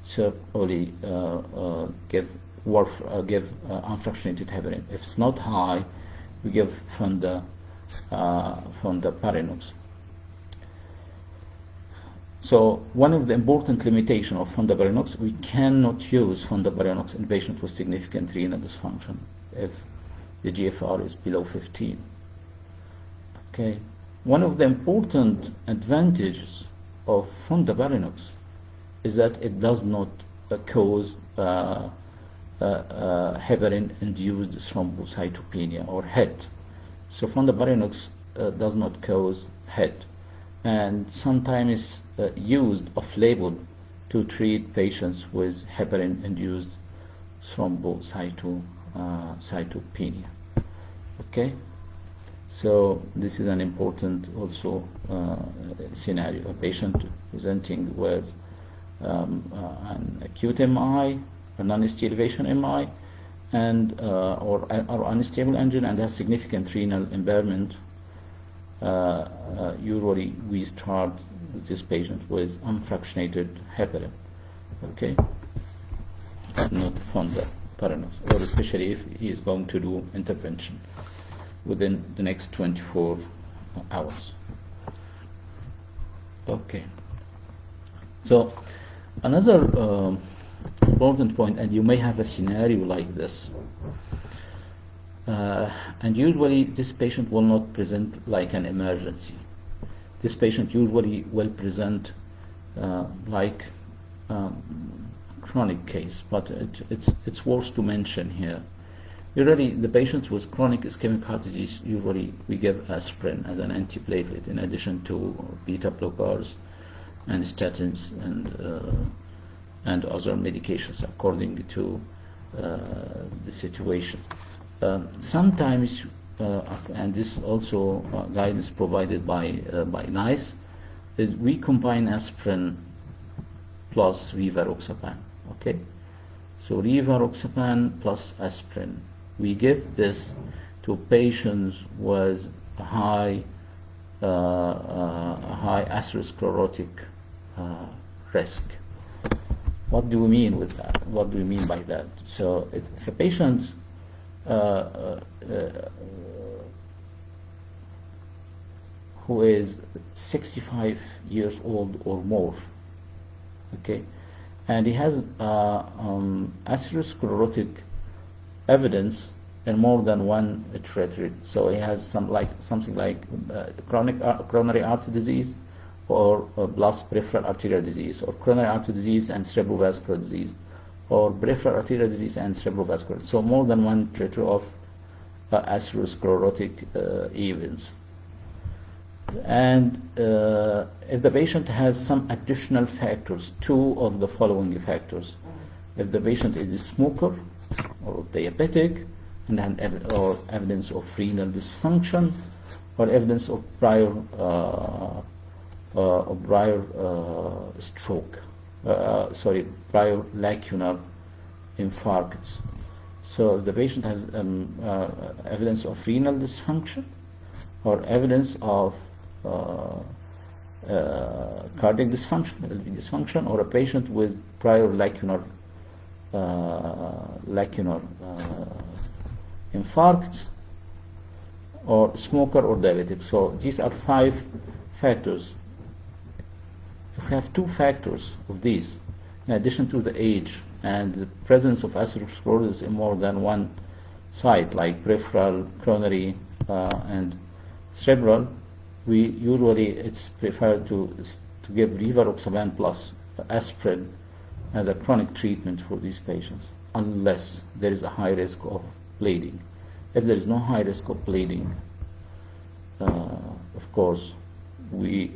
so only give unfractionated heparin. If it's not high, we give fondaparinux. So one of the important limitations of fondaparinux, we cannot use fondaparinux in patients with significant renal dysfunction if the GFR is below 15. Okay. One of the important advantages of fondaparinux is that it does not cause heparin-induced thrombocytopenia or HET. So fondaparinux does not cause HET, and sometimes used off-label to treat patients with heparin-induced thrombocytopenia. Okay. So this is an important also scenario. A patient presenting with an acute MI, a non-ST elevation MI, and or unstable angina and has significant renal impairment. Usually we start this patient with unfractionated heparin. Okay, not fondaparinux, or especially if he is going to do intervention within the next 24 hours. Okay. So another important point, and you may have a scenario like this, and usually this patient will not present like an emergency. This patient usually will present like chronic case, but it's worth to mention here. Usually, the patients with chronic ischemic heart disease, usually we give aspirin as an antiplatelet in addition to beta blockers and statins and other medications according to the situation. Sometimes, and this is also guidance provided by NICE, is we combine aspirin plus rivaroxaban. Okay, so rivaroxaban plus aspirin. We give this to patients with a high atherosclerotic risk. What do we mean with that? What do we mean by that? So if a patient who is 65 years old or more, okay, and he has atherosclerotic evidence in more than one territory. So he has something like chronic coronary artery disease, or plus peripheral arterial disease, or coronary artery disease and cerebrovascular disease, or peripheral arterial disease and cerebrovascular. So more than one territory of atherosclerotic events. And if the patient has some additional factors, two of the following factors: if the patient is a smoker or diabetic, and or evidence of renal dysfunction, or evidence of prior stroke, prior lacunar infarcts. So if the patient has evidence of renal dysfunction, or evidence of cardiac dysfunction, LV dysfunction, or a patient with prior lacunar infarct, or smoker or diabetic. So these are 5 factors. If we have 2 factors of these, in addition to the age and the presence of atherosclerosis in more than one site, like peripheral, coronary, and cerebral, we usually, it's preferred to give rivaroxaban plus aspirin as a chronic treatment for these patients, unless there is a high risk of bleeding. If there is no high risk of bleeding, of course, we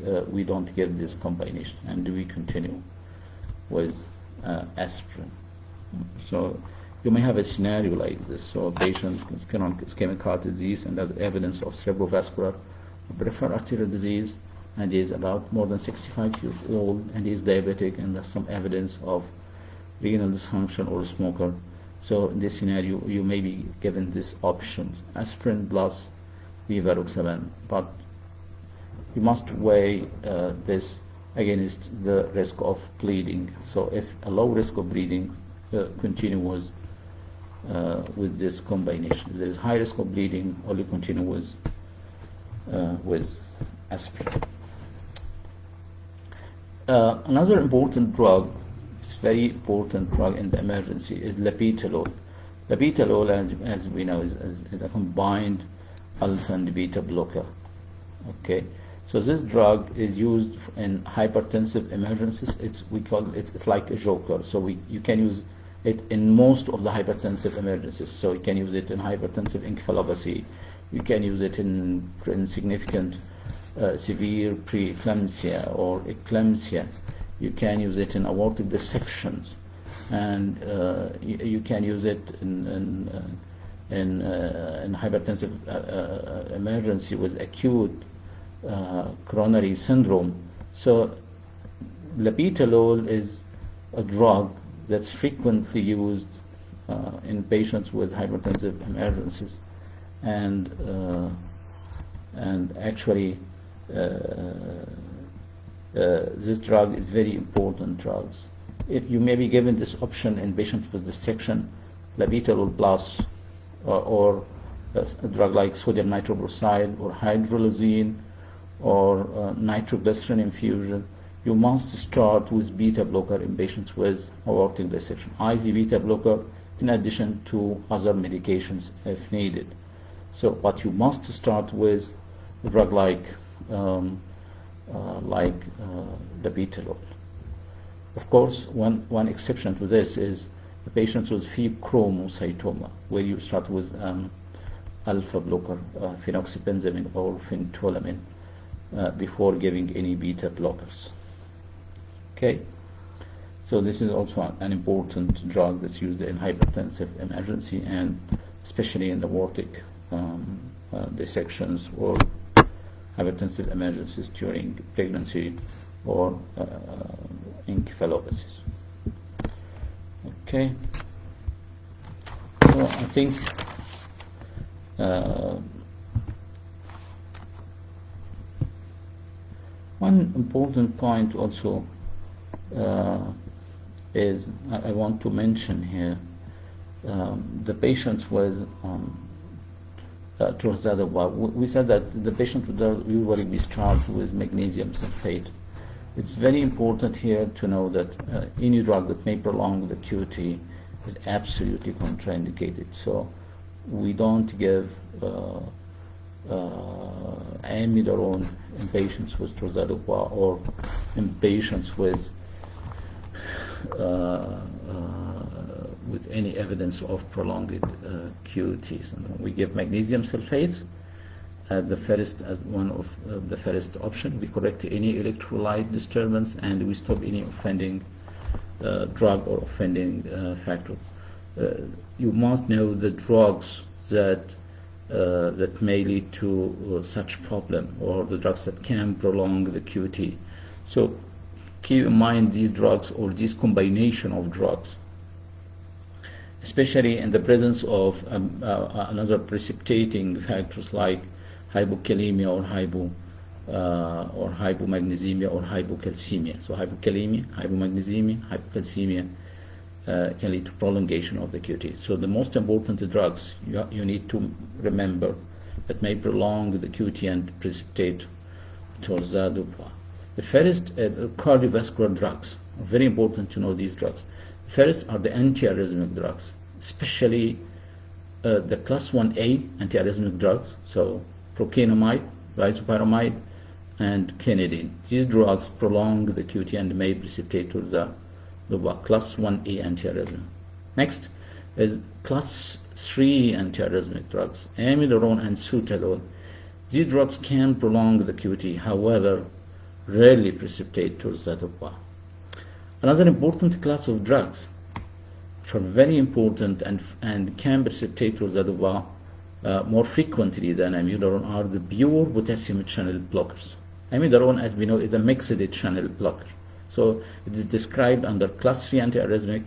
don't give this combination, and we continue with aspirin. So you may have a scenario like this. So a patient with ischemic heart disease and has evidence of cerebrovascular peripheral arterial disease, and he is about more than 65 years old, and he is diabetic, and there's some evidence of renal dysfunction or a smoker. So in this scenario, you may be given this option, aspirin plus rivaroxaban, but you must weigh this against the risk of bleeding. So if a low risk of bleeding, continue with this combination. If there is high risk of bleeding, only continue with aspirin. Another important drug, it's very important drug in the emergency, is labetalol. Labetalol, as we know, is a combined alpha and beta blocker. Okay, so this drug is used in hypertensive emergencies. It's like a joker. So you can use it in most of the hypertensive emergencies. So you can use it in hypertensive encephalopathy. You can use it in significant severe preeclampsia or eclampsia. You can use it in aortic dissections, and you can use it in hypertensive emergency with acute coronary syndrome. So labetalol is a drug that's frequently used in patients with hypertensive emergencies, and actually this drug is very important drugs. You may be given this option in patients with dissection, labetalol plus, or a drug like sodium nitroprusside or hydrolysine or nitroglycerin infusion. You must start with beta blocker in patients with aortic dissection, IV beta blocker, in addition to other medications if needed. So, but you must start with a drug like labetalol. Of course, one exception to this is the patients with pheochromocytoma, where you start with alpha blocker, phenoxypenzamine or phentolamine, before giving any beta blockers. Okay, so this is also an important drug that's used in hypertensive emergency, and especially in aortic dissections or hypertensive emergencies during pregnancy or encephalopathies. Okay, so I think one important point also is I want to mention here the patients with we said that the patient would usually be started with magnesium sulfate. It's very important here to know that any drug that may prolong the QT is absolutely contraindicated. So we don't give Amiodarone in patients with Thrombolysis or in patients with any evidence of prolonged QTs. And we give magnesium sulfates as one of the first option. We correct any electrolyte disturbance, and we stop any offending drug or offending factor. You must know the drugs that may lead to such problem, or the drugs that can prolong the QT. So keep in mind these drugs or this combination of drugs, especially in the presence of another precipitating factors like hypokalemia or or hypomagnesemia or hypocalcemia. So hypokalemia, hypomagnesemia, hypocalcemia can lead to prolongation of the QT. So the most important drugs you need to remember that may prolong the QT and precipitate towards the DUPA. The first cardiovascular drugs are very important to know these drugs. First are the antiarrhythmic drugs, especially the class 1A antiarrhythmic drugs, so procainamide, disopyramide, and quinidine. These drugs prolong the QT and may precipitate to the class 1A antiarrhythmic. Next is class 3 antiarrhythmic drugs, amiodarone and sutalol. These drugs can prolong the QT, however, rarely precipitate towards the DUPA. Another important class of drugs which are very important and can precipitate towards the DUPA more frequently than amiodarone are the pure potassium channel blockers. Amiodarone, as we know, is a mixed channel blocker. So it is described under class 3 antiarrhythmic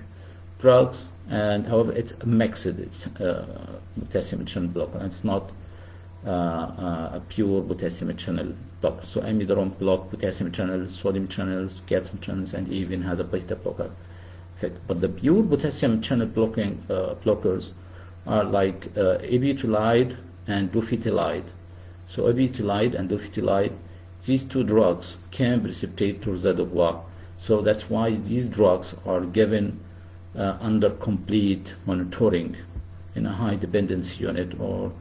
drugs, and however it's a mixed, it's potassium channel blocker, and it's not a pure potassium channel blocker. So amiodarone blocks potassium channels, sodium channels, calcium channels, and even has a beta blocker effect. But the pure potassium channel blockers are like ibutylide and dofetilide. So ibutylide and dofetilide, these two drugs can precipitate towards the DUPA. So that's why these drugs are given under complete monitoring in a high dependency unit or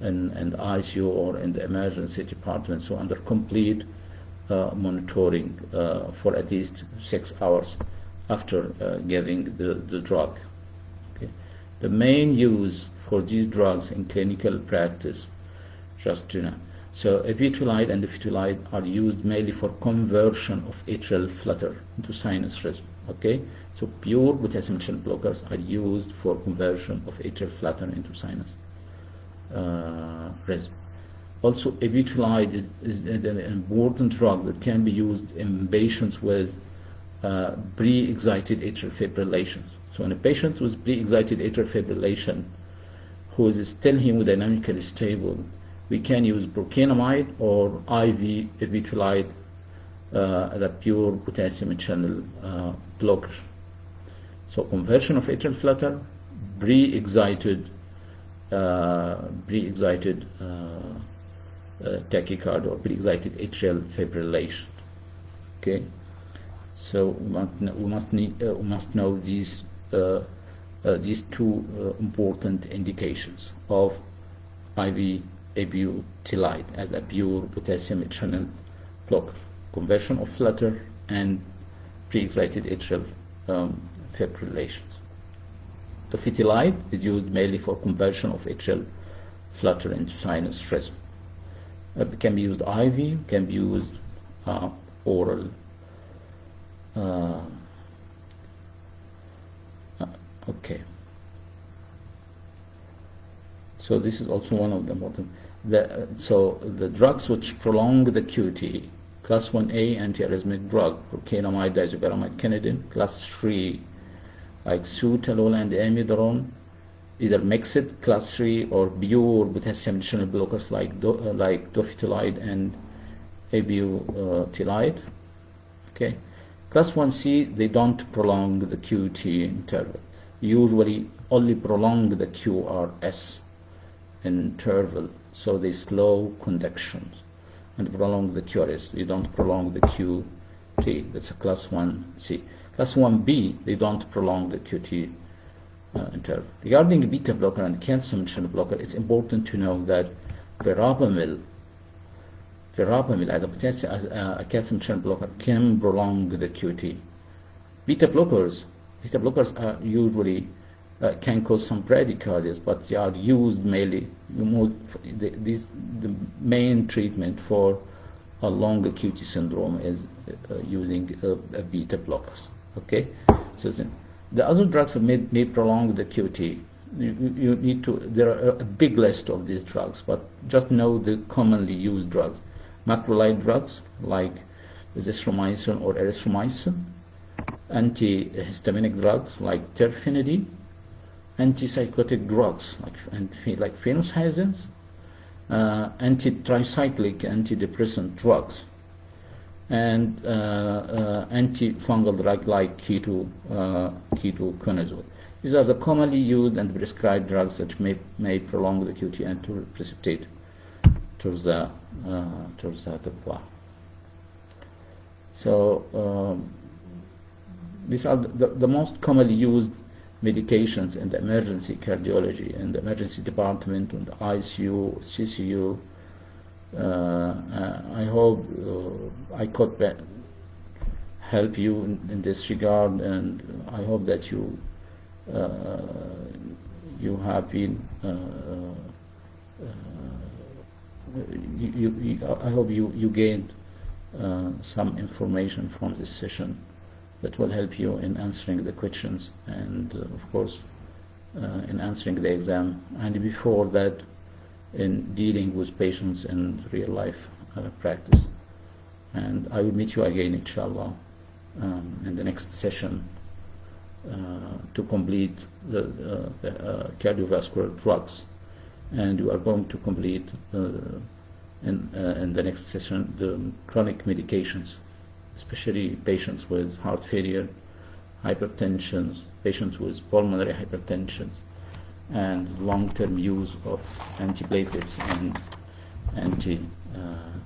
in the ICU or in the emergency department. So under complete monitoring for at least 6 hours after giving the drug. Okay. The main use for these drugs in clinical practice, just to know. So ibutylide and dofetilide are used mainly for conversion of atrial flutter into sinus rhythm. Okay, so pure potassium channel blockers are used for conversion of atrial flutter into sinus rhythm. Also, ibutylide is an important drug that can be used in patients with pre-excited atrial fibrillation. So in a patient with pre-excited atrial fibrillation who is still hemodynamically stable, we can use procainamide or IV ibutylide, the pure potassium channel blocker. So conversion of atrial flutter, pre-excited tachycardia or pre-excited atrial fibrillation. Okay, so we must know these two important indications of IV ibutylide as a pure potassium channel blocker, conversion of flutter and pre-excited atrial fibrillation. Dofetilide is used mainly for conversion of atrial flutter into sinus rhythm. It can be used IV, can be used oral. Okay. So this is also one of the important. So the drugs which prolong the QT, class 1A antiarrhythmic drug, procainamide, disopyramide, quinidine. Class 3, like sutalol and amiodarone, either mixed class 3 or pure potassium channel blockers like dofetilide and ibutylide. Okay. Class 1C, they don't prolong the QT interval. Usually only prolong the QRS interval, so they slow conduction and prolong the QRS. They don't prolong the QT. That's a class 1C. Class 1B, they don't prolong the QT interval. Regarding beta blocker and calcium channel blocker, it's important to know that verapamil as a calcium channel blocker can prolong the QT. Beta blockers are usually can cause some bradycardias, but they are used mainly. The main treatment for a long QT syndrome is using beta blockers. Okay, so the other drugs may prolong the QT. You need to. There are a big list of these drugs, but just know the commonly used drugs. Macrolide drugs like azithromycin or erythromycin, antihistaminic drugs like terfenadine, antipsychotic drugs like phenothiazines, anti-tricyclic antidepressant drugs, and antifungal drug like ketoconazole. These are the commonly used and prescribed drugs that may prolong the QT and to precipitate towards the deploy. So these are the most commonly used medications in the emergency cardiology, in the emergency department, in the ICU, CCU. I hope I could help you in this regard, and I hope that you have been I hope you gained some information from this session that will help you in answering the questions, and of course in answering the exam, and before that in dealing with patients in real life practice. And I will meet you again, inshallah, in the next session to complete the cardiovascular drugs, and we are going to complete in the next session the chronic medications, especially patients with heart failure, hypertension, patients with pulmonary hypertension, and long-term use of antiplatelets and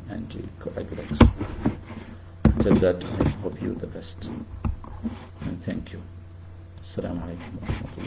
anticoagulants. Till that, I hope you the best, and thank you. Assalamu alaikum wa rahmatullah.